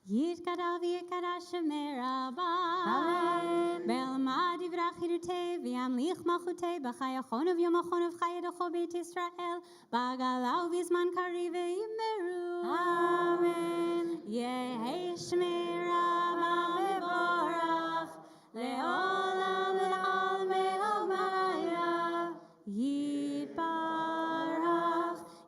יתגדל ויקדש שמי רבה ואלמד יברח ידותי וימליך מלכותי בחי אחון וביום וחי ידחו בית ישראל בגלה ובזמן קריב וימרו אמן יהי שמי רבה מבורך לעולם ולעלמי עלמיה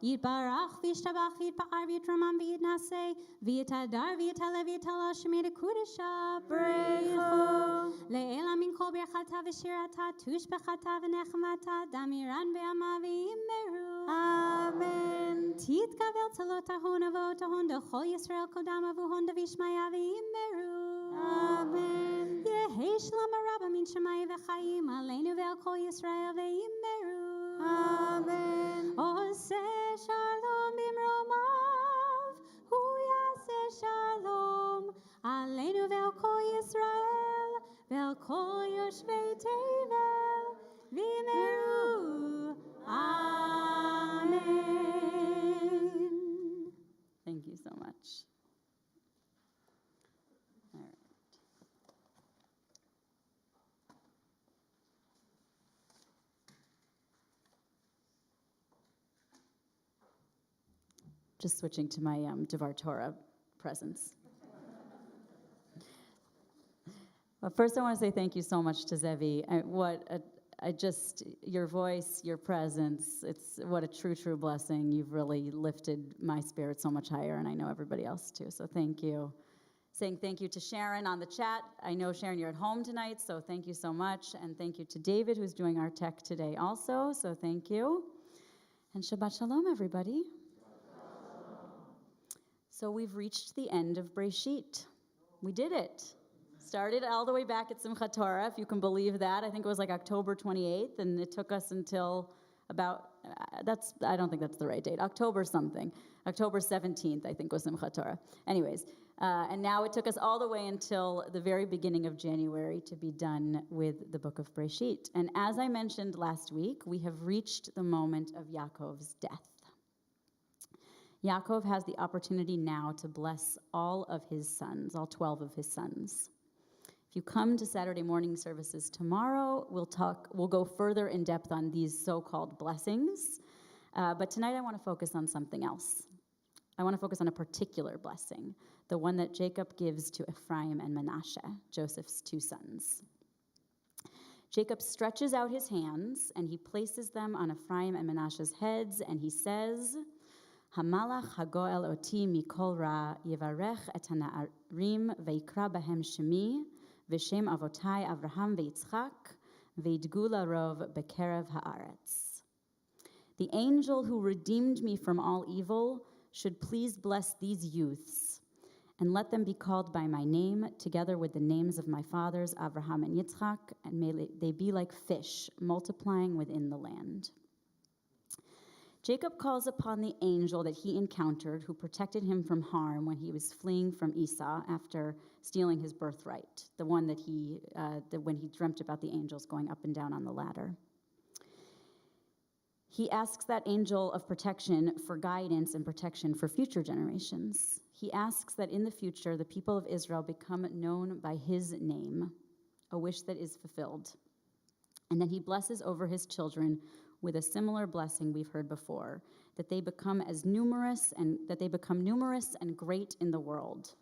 יתברך וישתבח ויתפאר ויתרומם ויתנשא ויתהדר ויתעלה ויתעלה שמי לקודשה בריחו לעילה מן כל ברכתה ושירתה תושבחתה ונחמתה דמירן בימה וימרו אמן תתקבל צלות ההון אבות ההון דכל ישראל קודם אבוהון דבישמיה וימרו אמן יהי שלום הרבה מן שמי וחיים עלינו ועל כל ישראל וימרו אמן עושה שלום במרומיו הוא יעשה שלום עלינו ועל כל ישראל ועל כל יושבי תבל וימרו אמן just switching to my Devar Torah presence. Well, first, I want to say thank you so much to Zevi. Your voice, your presence, what a true, true blessing. You've really lifted my spirit so much higher, and I know everybody else too, so thank you. Saying thank you to Sharon on the chat. I know, Sharon, you're at home tonight, so thank you so much. And thank you to David, who's doing our tech today also, so thank you. And Shabbat Shalom, everybody. So we've reached the end of Breshit. We did it. Started all the way back at Simchat Torah, if you can believe that. I think it was like October 28th, and it took us until about, I don't think that's the right date, October something. October 17th, I think, was Simchat Torah. Anyways, and now it took us all the way until the very beginning of January to be done with the book of Breshit. And as I mentioned last week, we have reached the moment of Yaakov's death. Yaakov has the opportunity now to bless all of his sons, all 12 of his sons. If you come to Saturday morning services tomorrow, we'll go further in depth on these so-called blessings. But tonight I want to focus on something else. I want to focus on a particular blessing, the one that Jacob gives to Ephraim and Manasseh, Joseph's two sons. Jacob stretches out his hands, and he places them on Ephraim and Manasseh's heads, and he says, Hamalach hagoel oti mikol ra yivarech et hana'arim veikra bahem shemi v'shem avotai Avraham v'Yitzchak v'yidgu larov bekerev haaretz. The angel who redeemed me from all evil should please bless these youths and let them be called by my name together with the names of my fathers Avraham and Yitzchak, and may they be like fish multiplying within the land. Jacob calls upon the angel that he encountered who protected him from harm when he was fleeing from Esau after stealing his birthright, the one that when he dreamt about the angels going up and down on the ladder. He asks that angel of protection for guidance and protection for future generations. He asks that in the future the people of Israel become known by his name, a wish that is fulfilled. And then he blesses over his children with a similar blessing we've heard before, that they become numerous and great in the world.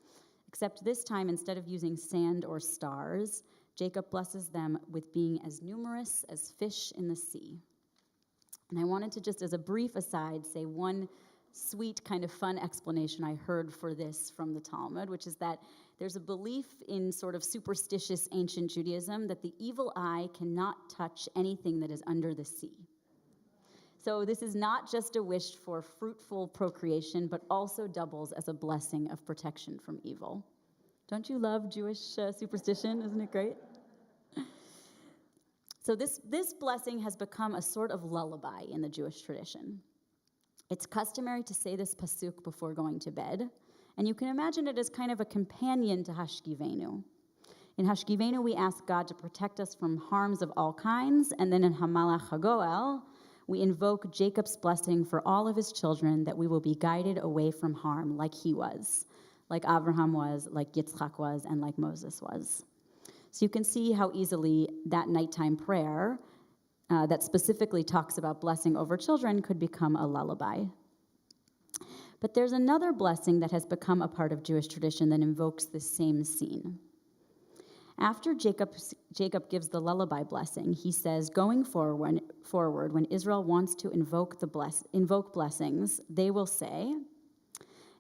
Except this time, instead of using sand or stars, Jacob blesses them with being as numerous as fish in the sea. And I wanted to just, as a brief aside, say one sweet kind of fun explanation I heard for this from the Talmud, which is that there's a belief in sort of superstitious ancient Judaism that the evil eye cannot touch anything that is under the sea. So this is not just a wish for fruitful procreation, but also doubles as a blessing of protection from evil. Don't you love Jewish superstition? Isn't it great? So this blessing has become a sort of lullaby in the Jewish tradition. It's customary to say this pasuk before going to bed, and you can imagine it as kind of a companion to Hashkivenu. In Hashkivenu, we ask God to protect us from harms of all kinds, and then in Hamalach Hagoel, we invoke Jacob's blessing for all of his children that we will be guided away from harm like he was, like Abraham was, like Yitzchak was, and like Moses was. So you can see how easily that nighttime prayer that specifically talks about blessing over children could become a lullaby. But there's another blessing that has become a part of Jewish tradition that invokes this same scene. After Jacob gives the lullaby blessing, he says, going forward, when Israel wants to invoke blessings, they will say,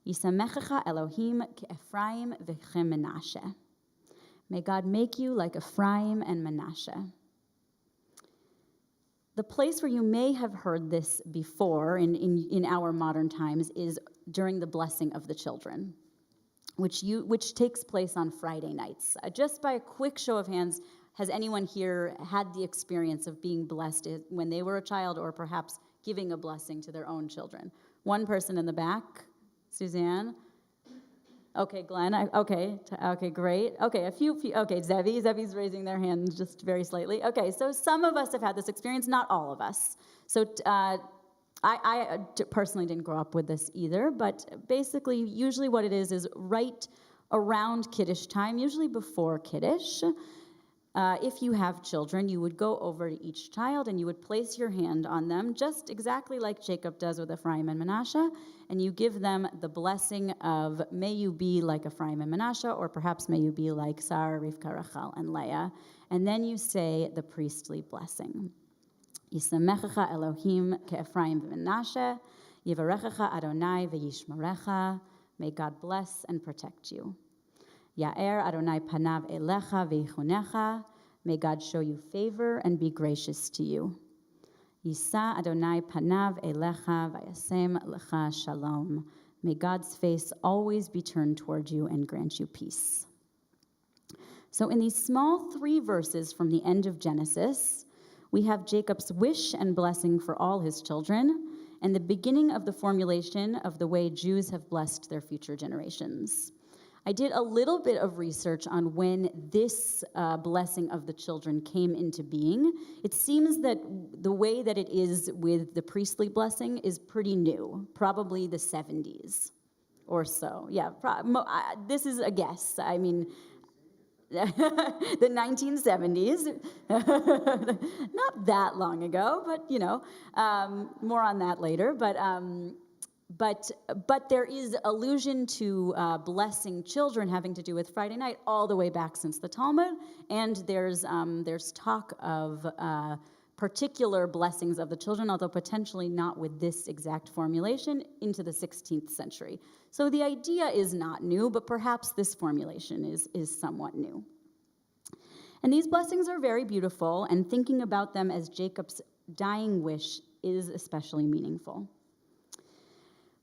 Yisamechecha Elohim ke'Ephraim v'chem Menashe. May God make you like Ephraim and Manasseh. The place where you may have heard this before in our modern times is during the blessing of the children, which takes place on Friday nights. Just by a quick show of hands, has anyone here had the experience of being blessed when they were a child, or perhaps giving a blessing to their own children? One person in the back, Suzanne. Okay, Glenn. Okay, great. Okay, a few. Okay, Zevi's raising their hand just very slightly. Okay, so some of us have had this experience, not all of us. So I personally didn't grow up with this either, but basically, usually what it is right around Kiddush time, usually before Kiddush, If you have children, you would go over to each child and you would place your hand on them, just exactly like Jacob does with Ephraim and Manasseh, and you give them the blessing of, may you be like Ephraim and Manasseh, or perhaps may you be like Sarah, Rivka, Rachel, and Leah. And then you say the priestly blessing. Yisamechecha Elohim ke'Ephraim v'Manasseh, Yivarechecha Adonai v'yishmarecha. May God bless and protect you. Ya'er Adonai panav elecha v'yichunecha. May God show you favor and be gracious to you. Yisa Adonai panav elecha v'yasem lecha shalom. May God's face always be turned toward you and grant you peace. So in these small 3 verses from the end of Genesis, we have Jacob's wish and blessing for all his children, and the beginning of the formulation of the way Jews have blessed their future generations. I did a little bit of research on when this blessing of the children came into being. It seems that the way that it is with the priestly blessing is pretty new, probably the 70s or so. Yeah, this is a guess. I mean, the 1970s, not that long ago, but more on that later. But there is allusion to blessing children having to do with Friday night all the way back since the Talmud, and there's talk of particular blessings of the children, although potentially not with this exact formulation, into the 16th century. So the idea is not new, but perhaps this formulation is somewhat new. And these blessings are very beautiful, and thinking about them as Jacob's dying wish is especially meaningful.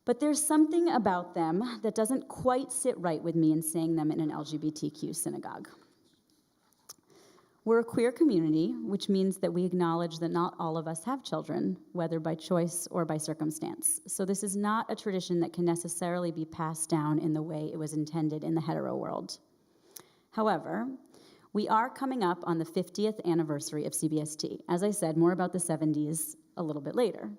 But there's something about them that doesn't quite sit right with me in saying them in an LGBTQ synagogue. We're a queer community, which means that we acknowledge that not all of us have children, whether by choice or by circumstance. So this is not a tradition that can necessarily be passed down in the way it was intended in the hetero world. However, we are coming up on the 50th anniversary of CBST. As I said, more about the 70s a little bit later.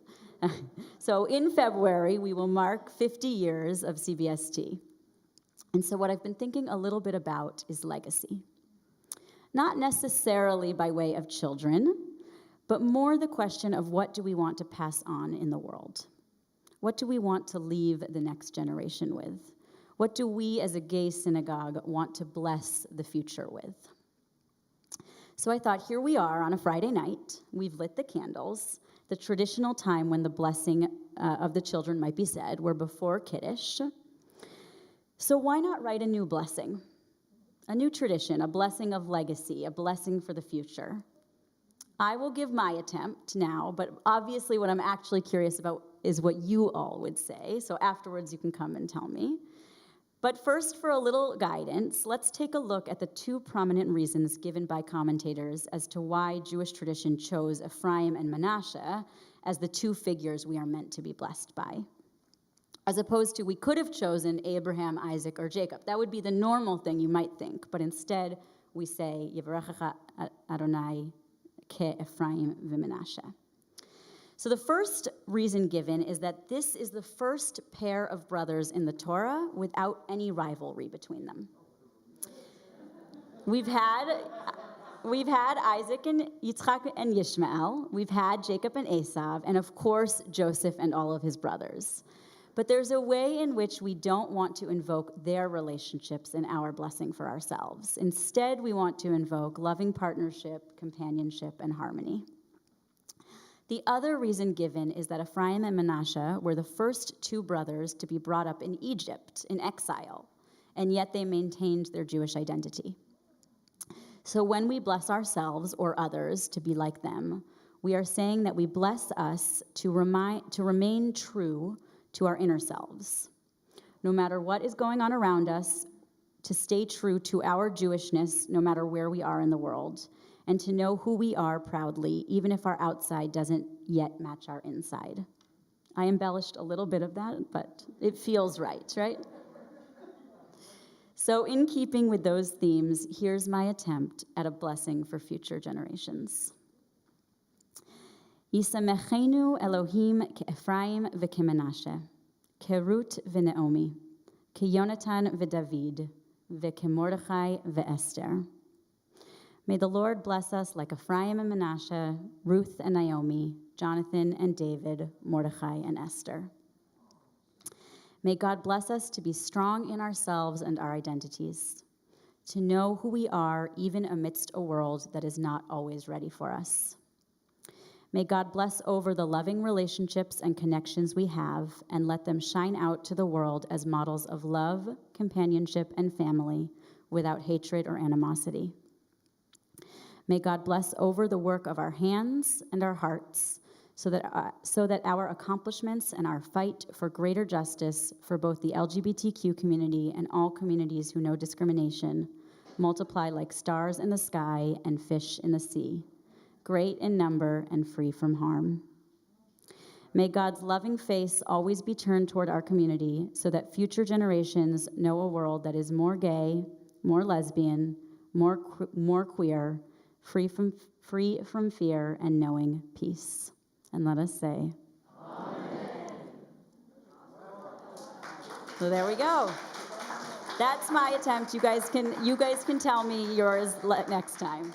So in February, we will mark 50 years of CBST. And so what I've been thinking a little bit about is legacy. Not necessarily by way of children, but more the question of what do we want to pass on in the world? What do we want to leave the next generation with? What do we as a gay synagogue want to bless the future with? So I thought, here we are on a Friday night. We've lit the candles, the traditional time when the blessing of the children might be said. We're before Kiddush. So why not write a new blessing? A new tradition, a blessing of legacy, a blessing for the future. I will give my attempt now, but obviously what I'm actually curious about is what you all would say. So afterwards you can come and tell me. But first, for a little guidance, let's take a look at the 2 prominent reasons given by commentators as to why Jewish tradition chose Ephraim and Manasseh as the 2 figures we are meant to be blessed by. As opposed to, we could have chosen Abraham, Isaac, or Jacob. That would be the normal thing you might think, but instead we say, Yivarechecha Adonai ke Ephraim v'Manasseh. So the first reason given is that this is the first pair of brothers in the Torah without any rivalry between them. We've had Isaac and Yitzchak and Yishmael. We've had Jacob and Esav, and of course Joseph and all of his brothers. But there's a way in which we don't want to invoke their relationships in our blessing for ourselves. Instead, we want to invoke loving partnership, companionship, and harmony. The other reason given is that Ephraim and Manasseh were the first 2 brothers to be brought up in Egypt, in exile, and yet they maintained their Jewish identity. So when we bless ourselves or others to be like them, we are saying that we bless us to remain true to our inner selves. No matter what is going on around us, to stay true to our Jewishness, no matter where we are in the world, and to know who we are proudly, even if our outside doesn't yet match our inside. I embellished a little bit of that, but it feels right? So in keeping with those themes, here's my attempt at a blessing for future generations. Yisamechenu Elohim ke'Ephraim ve'ke'Manasseh, ke'Ruth ve'Naomi, ke'Yonatan ve'David, ve'ke'Mordechai ve'Esther. May the Lord bless us like Ephraim and Manasseh, Ruth and Naomi, Jonathan and David, Mordecai and Esther. May God bless us to be strong in ourselves and our identities, to know who we are even amidst a world that is not always ready for us. May God bless over the loving relationships and connections we have and let them shine out to the world as models of love, companionship, and family without hatred or animosity. May God bless over the work of our hands and our hearts so that our accomplishments and our fight for greater justice for both the LGBTQ community and all communities who know discrimination multiply like stars in the sky and fish in the sea, great in number and free from harm. May God's loving face always be turned toward our community so that future generations know a world that is more gay, more lesbian, more queer, free from fear and knowing peace. And let us say, Amen. So there we go. That's my attempt. You guys can tell me yours next time.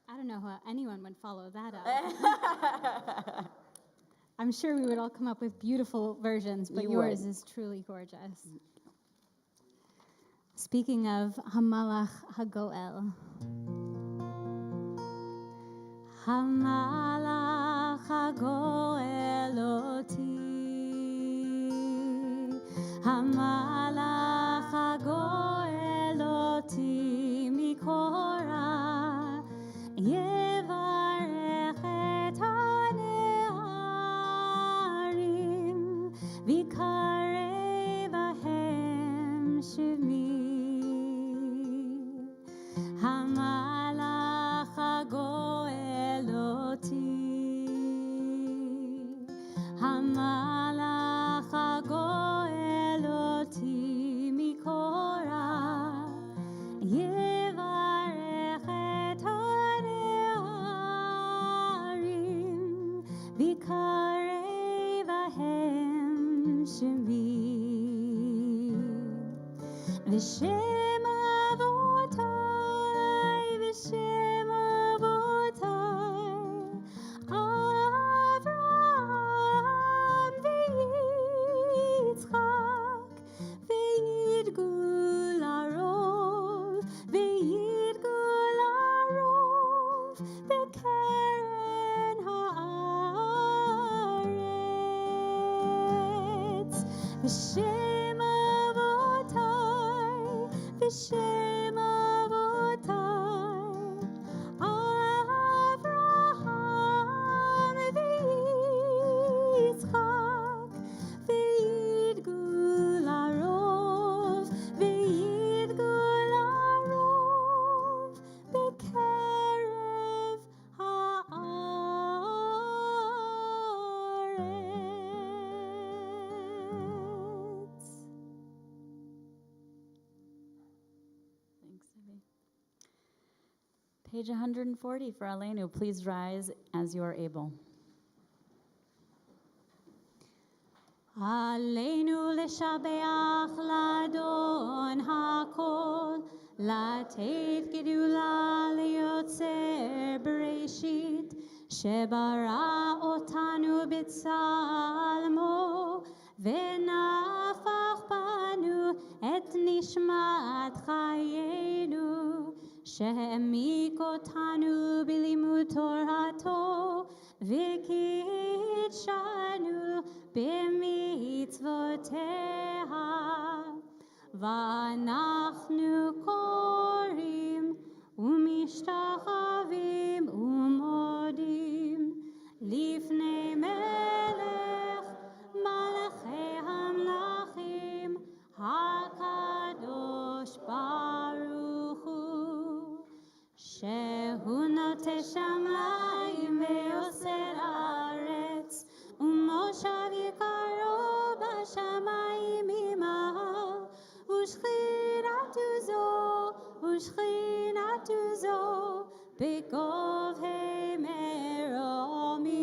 I don't know how anyone would follow that up. I'm sure we would all come up with beautiful versions, but yours is truly gorgeous. Speaking of Hamalach HaGoel. Hamalach HaGoel oti, Hamalach HaGoel oti mikora, Yevarech et hane'arim, V'karei vahem shemi. Hamalach HaGoel oti, Hamalach HaGoel oti mikora, Yevarech et hane'arim, V'karei vahem shemi. V'shem avotai, v'shem avotai, Avraham v'Yitzchak, v'yidgu larov, v'yidgu larov, b'keren ha'aretz. V'shem avotai, v'shem avotai, Avraham v'Yitzchak, v'yidgu larov, v'yidgu larov, b'kerev ha'aretz. Thanks, Ivy. Page 140 for Aleinu. Please rise as you are able. Aleinu leshabeach ladon hakol, לתת גדולה ליוצר בראשית, שברא אותנו בצלמו, ונפח בנו את נשמת חיינו, שהעמיק אותנו בלימוד תורתו, וקידשנו במצוותיה. ואנחנו קוראים ומשתחווים ומודים לפני מלך מלכי המלכים הקדוש ברוך הוא, שהוא נוטה שמיים ויוסר הארץ, ומושב יקרו בשמיים ממעל, ושכינתו זו בגובהי מרומים.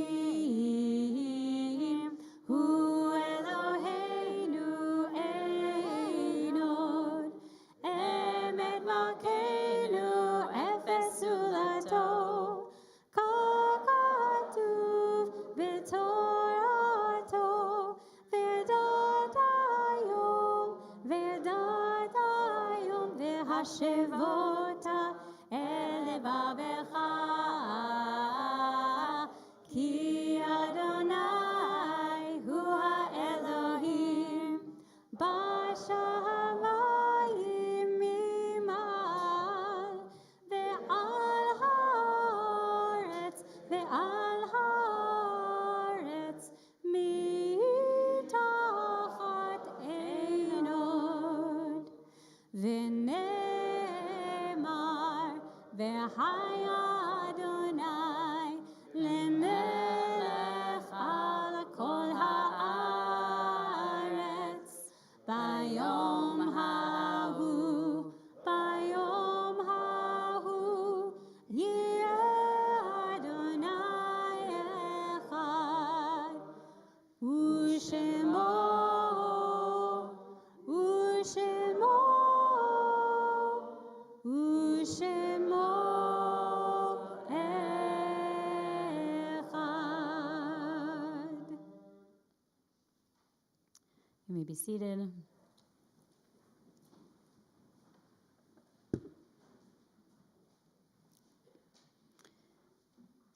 הוא אלוהינו אינו השבותה אל לבבך, כי אדוני הוא האלוהים בשמיים ממעל, ועל הארץ מתחת אין עוד. ונאמר והיה אדוני למלך על כל הארץ ביום ההוא, ביום ההוא יהיה אדוני אחד, ושמו אחד. You may be seated.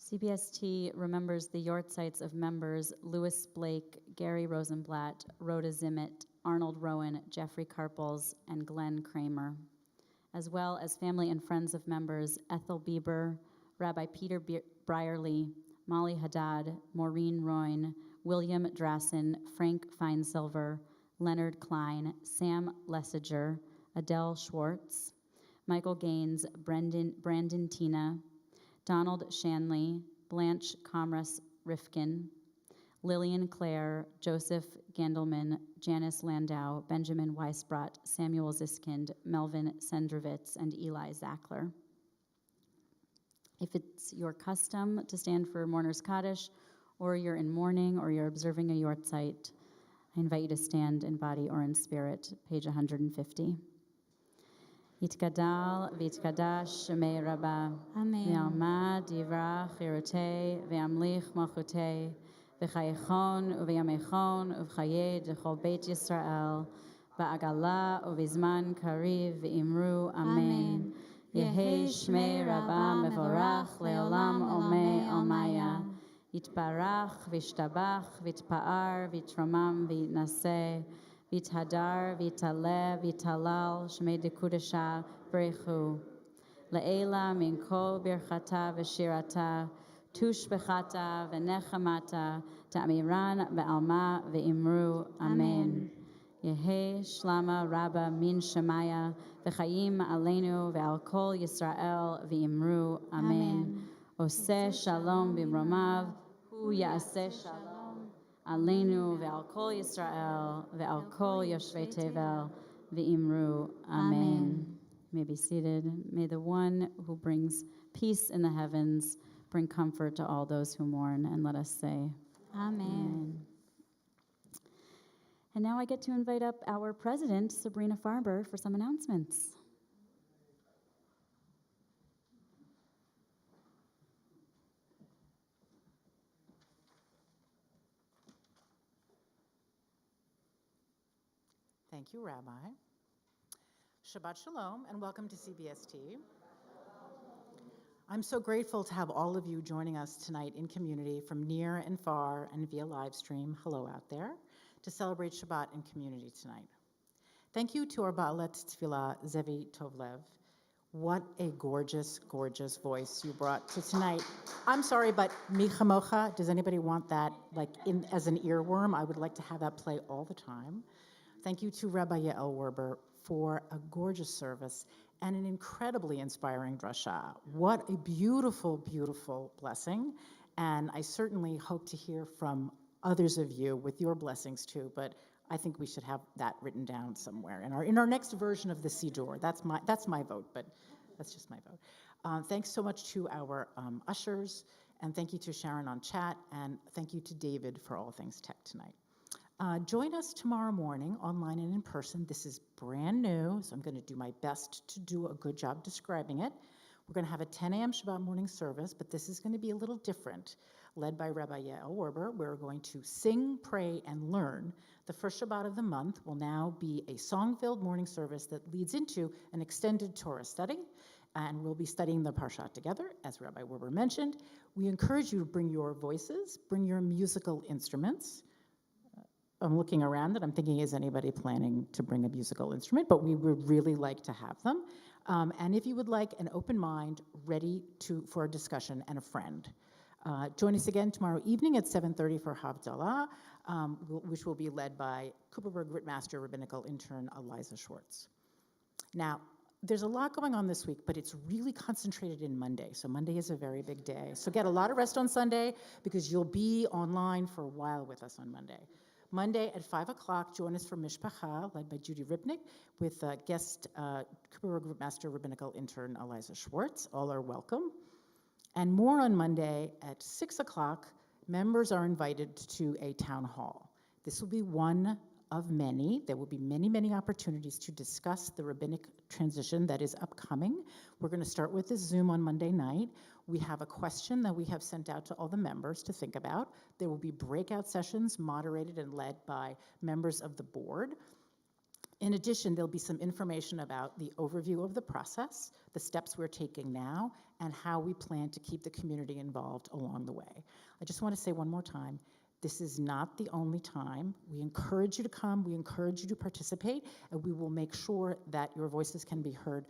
CBST remembers the yortzites of members Louis Blake, Gary Rosenblatt, Rhoda Zimmett, Arnold Rowan, Jeffrey Karpels, and Glenn Kramer, as well as family and friends of members Ethel Bieber, Rabbi Peter Brierly, Molly Haddad, Maureen Royne, William Drassen, Frank Feinsilver, Leonard Klein, Sam Lessiger, Adele Schwartz, Michael Gaines, Brandon Tina, Donald Shanley, Blanche Comras Rifkin, Lillian Clare, Joseph Gandelman, Janice Landau, Benjamin Weisbrot, Samuel Ziskind, Melvin Sendrovitz, and Eli Zackler. If it's your custom to stand for Mourner's Kaddish, or you're in mourning, or you're observing a yortzeit, I invite you to stand in body or in spirit, page 150. Yitgadal v'yitkadash shemei Rabbah. Amen. V'yalmad yivrach yirotei v'yamlich malchutei v'chayechon u'v'yamechon u'v'chayed v'chol Beit Yisrael ba'agala u'v'zman kariv v'imru Amen. Yehi shmei Rabbah mevorach le'olam omei omaya. Yitbarach v'yishtabach v'yitpa'ar v'yitromam v'yitnaseh v'yithadar v'yitaleh v'yitalal shmei dekudesha b'rechu. Le'ela min kol birchata v'shirata tushbechata v'nechamata ta'amiran ba'alma v'imru Amen. Yehi shlama rabba min shemaya v'chayim aleinu ve'al kol Yisrael v'imru Amen. Oseh shalom b'mromav hu ya'aseh shalom aleinu ve'al kol Yisrael ve'al kol yoshvei tevel v'imru Amen. You may be seated. May the one who brings peace in the heavens bring comfort to all those who mourn, and let us say Amen. And now I get to invite up our president, Sabrina Farber, for some announcements. Thank you, Rabbi. Shabbat Shalom, and welcome to CBST. I'm so grateful to have all of you joining us tonight in community from near and far and via live stream, hello out there, to celebrate Shabbat in community tonight. Thank you to our Ba'alet Tefillah, Zevi Tovlev. What a gorgeous, gorgeous voice you brought to tonight. I'm sorry, but Mi Chamocha, does anybody want that like as an earworm? I would like to have that play all the time. Thank you to Rabbi Yael Werber for a gorgeous service and an incredibly inspiring drasha. What a beautiful, beautiful blessing. And I certainly hope to hear from others of you with your blessings too, but I think we should have that written down somewhere in our next version of the Siddur. That's my vote, but that's just my vote. Thanks so much to our ushers, and thank you to Sharon on chat, and thank you to David for all things tech tonight. Join us tomorrow morning, online and in person. This is brand new, so I'm going to do my best to do a good job describing it. We're going to have a 10 a.m. Shabbat morning service, but this is going to be a little different, led by Rabbi Yael Werber. We're going to sing, pray, and learn. The first Shabbat of the month will now be a song-filled morning service that leads into an extended Torah study, and we'll be studying the Parshat together, as Rabbi Werber mentioned. We encourage you to bring your voices, bring your musical instruments. I'm looking around and I'm thinking, is anybody planning to bring a musical instrument? But we would really like to have them. And if you would like an open mind, ready for a discussion and a friend. Join us again tomorrow evening at 7:30 for Havdalah, which will be led by Cooperberg Ritmaster Rabbinical Intern Eliza Schwartz. Now, there's a lot going on this week, but it's really concentrated in Monday. So Monday is a very big day. So get a lot of rest on Sunday because you'll be online for a while with us on Monday. Monday at 5 o'clock, join us for Mishpacha, led by Judy Ripnick, with guest Cooperberg Master Rabbinical Intern Eliza Schwartz. All are welcome. And more on Monday at 6 o'clock, members are invited to a town hall. This will be one of many. There will be many, many opportunities to discuss the rabbinic transition that is upcoming. We're going to start with this Zoom on Monday night. We have a question that we have sent out to all the members to think about. There will be breakout sessions moderated and led by members of the board. In addition, there'll be some information about the overview of the process, the steps we're taking now, and how we plan to keep the community involved along the way. I just want to say one more time, this is not the only time. We encourage you to come, we encourage you to participate, and we will make sure that your voices can be heard.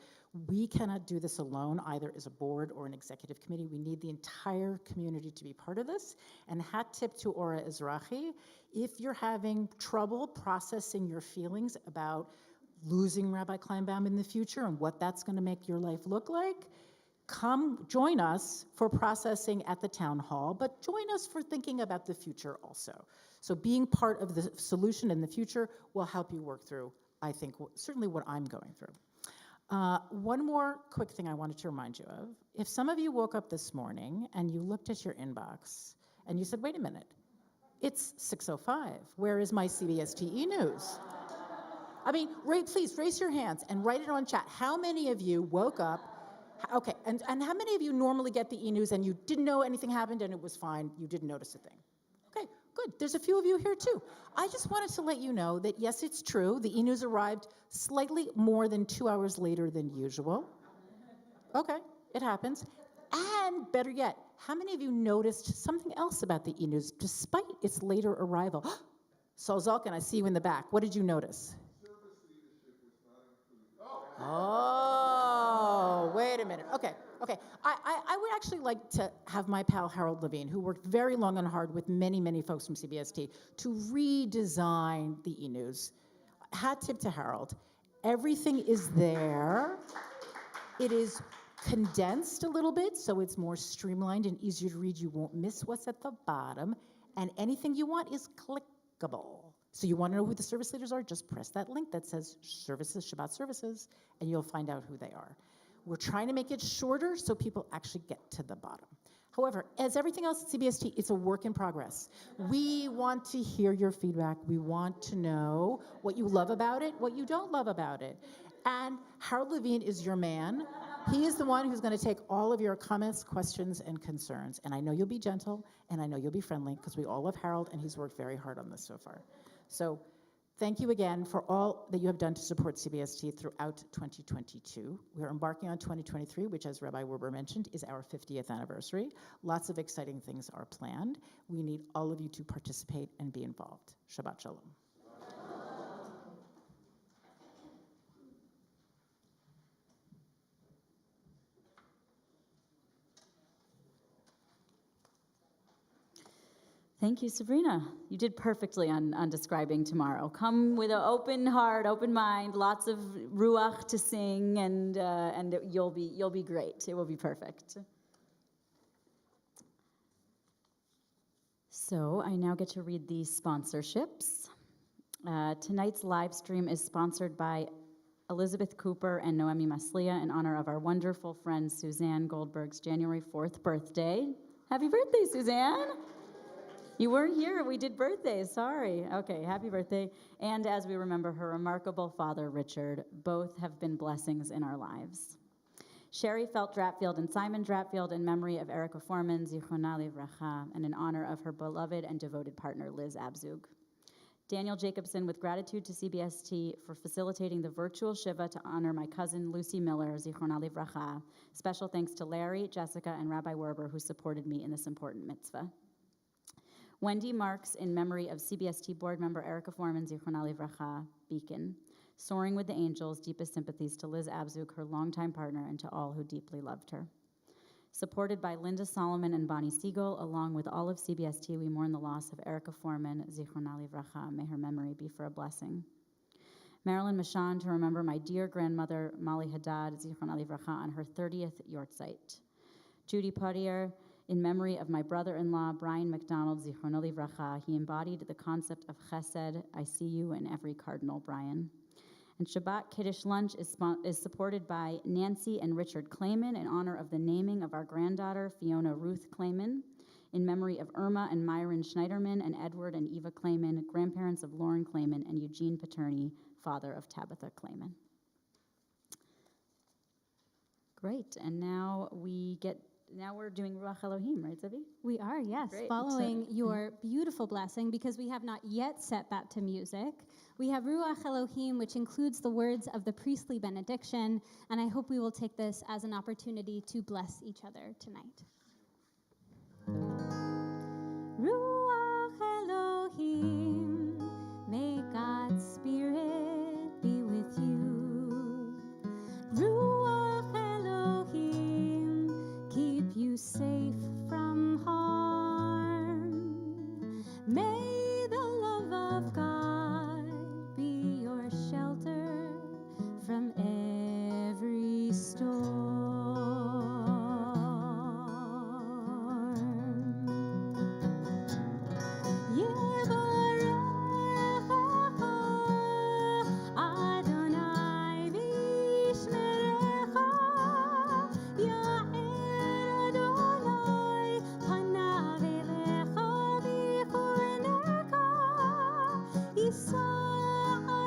We cannot do this alone, either as a board or an executive committee. We need the entire community to be part of this. And hat tip to Ora Ezrahi, if you're having trouble processing your feelings about losing Rabbi Kleinbaum in the future and what that's going to make your life look like, come join us for processing at the town hall, but join us for thinking about the future also. So being part of the solution in the future will help you work through, I think, certainly what I'm going through. One more quick thing I wanted to remind you of. If some of you woke up this morning and you looked at your inbox and you said, wait a minute, it's 6:05. Where is my CBST e-news? I mean, please raise your hands and write it on chat. How many of you woke up? Okay, and how many of you normally get the e-news and you didn't know anything happened and it was fine, you didn't notice a thing? Okay, good. There's a few of you here too. I just wanted to let you know that yes, it's true, the e-news arrived slightly more than 2 hours later than usual. Okay, it happens. And better yet, how many of you noticed something else about the e-news despite its later arrival? Sol Zalkin, I see you in the back. What did you notice? Oh, wait a minute. Okay. I would actually like to have my pal Harold Levine, who worked very long and hard with many, many folks from CBST, to redesign the e-news. Hat tip to Harold. Everything is there. It is condensed a little bit, so it's more streamlined and easier to read. You won't miss what's at the bottom, and anything you want is clickable. So you want to know who the service leaders are? Just press that link that says services, Shabbat services, and you'll find out who they are. We're trying to make it shorter so people actually get to the bottom. However, as everything else at CBST, it's a work in progress. We want to hear your feedback. We want to know what you love about it, what you don't love about it. And Harold Levine is your man. He is the one who's going to take all of your comments, questions, and concerns. And I know you'll be gentle, and I know you'll be friendly, because we all love Harold, and he's worked very hard on this so far. So thank you again for all that you have done to support CBST throughout 2022. We're embarking on 2023, which, as Rabbi Werber mentioned, is our 50th anniversary. Lots of exciting things are planned. We need all of you to participate and be involved. Shabbat Shalom. Thank you, Sabrina. You did perfectly on describing tomorrow. Come with an open heart, open mind, lots of ruach to sing, and you'll be great. It will be perfect. So I now get to read the sponsorships. Tonight's live stream is sponsored by Elizabeth Cooper and Noemi Maslia in honor of our wonderful friend Suzanne Goldberg's January 4th birthday. Happy birthday, Suzanne! You weren't here. We did birthdays. Sorry. Okay, happy birthday. And as we remember her remarkable father, Richard, both have been blessings in our lives. Sherry Felt Dratfield and Simon Dratfield in memory of Erica Foreman, Zichrona Livracha, and in honor of her beloved and devoted partner, Liz Abzug. Daniel Jacobson with gratitude to CBST for facilitating the virtual Shiva to honor my cousin Lucy Miller, Zichrona Livracha. Special thanks to Larry, Jessica, and Rabbi Werber who supported me in this important mitzvah. Wendy Marks in memory of CBST board member Erica Foreman, Zichrona Livracha, Beacon. Soaring with the Angels, deepest sympathies to Liz Abzug, her longtime partner, and to all who deeply loved her. Supported by Linda Solomon and Bonnie Siegel, along with all of CBST, we mourn the loss of Erica Foreman, Zichrona Livracha. May her memory be for a blessing. Marilyn Michon to remember my dear grandmother, Molly Haddad, Zichrona Livracha, on her 30th yortzeit. Judy Potier, in memory of my brother-in-law, Brian McDonald, Zichrona Livracha. He embodied the concept of chesed, I see you in every cardinal, Brian. And Shabbat Kiddush lunch is supported by Nancy and Richard Clayman in honor of the naming of our granddaughter, Fiona Ruth Clayman, in memory of Irma and Myron Schneiderman and Edward and Eva Clayman, grandparents of Lauren Clayman and Eugene Paterni, father of Tabitha Clayman. Great, and now we're doing Ruach Elohim, right, Zevi? We are, yes, Great. following your beautiful blessing, because we have not yet set that to music. We have Ruach Elohim, which includes the words of the priestly benediction, and I hope we will take this as an opportunity to bless each other tonight. Ruach Elohim, may God's Spirit be with you. Ruach Elohim, keep you safe from harm. May the love of God be your shelter from every storm. Adonai v'yishmerecha, Ya'er Adonai panav elecha v'yichuneka, Yisa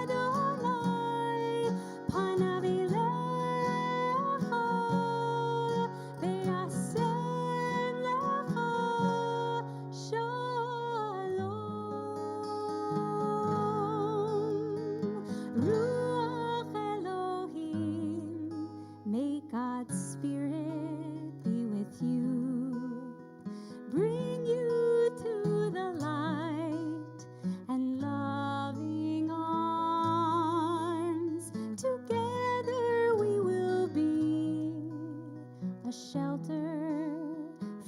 Adonai panav elecha v'yasem lecha shalom. Ruach Elohim, may God's Spirit be with you, bring you to the light and loving arms. Together we will be a shelter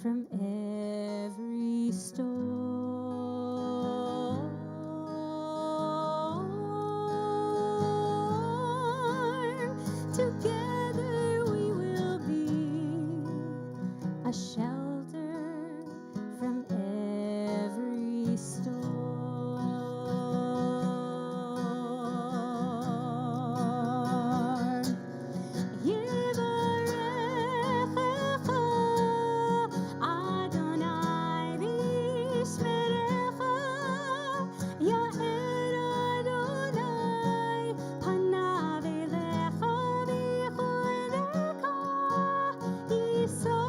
from every storm. Together we will be a shelter from every storm. Yivarechecha Adonai v'yishmerecha, Ya'er Adonai panav elecha v'yichuneka, Yisa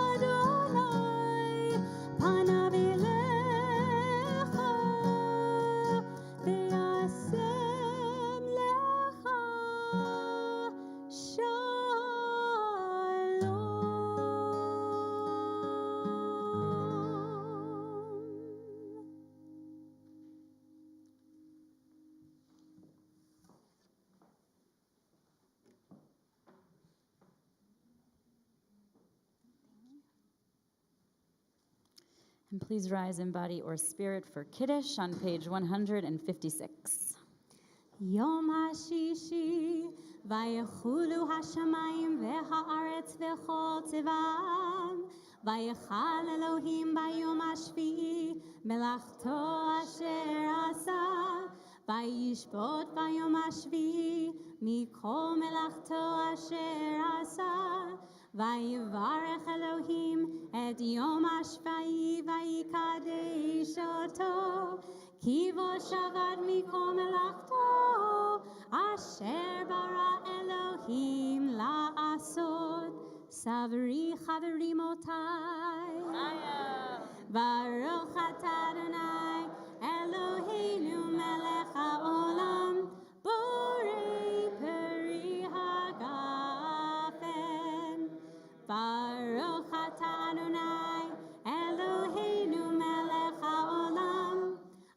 Adonai panav elecha v'yasem lecha shalom. And please rise in body or spirit for Kiddush on page 156. Yom HaShishi, Vayechulu Hashamayim ve'ha'aretz v'chol tzivam, Vayechal Elohim bayom hashvi'i, melachto asher asa, Vayishbot bayom hashvi'i, mikol melachto asher asa, ויברך אלוהים את יום השביעי ויקדש אותו, כי בו שבת מכל מלאכתו, אשר ברא אלוהים לעשות. סברי חברי מותיי, ברוך אתה אדוני אלוהינו מלך העולם, בורא פרי הגפן. ברוך אתה אדוני אלוהינו מלך העולם,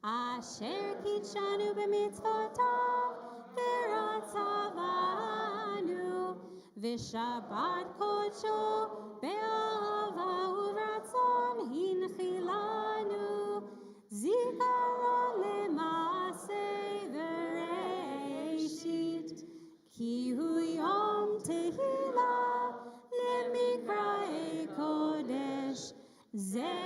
אשר קידשנו במצוותיו ורצה בנו, ושבת קודשו באהבה וברצון הנחילנו, זיכרון למעשה בראשית, כי הוא יום תהילה למקראי קודש, זה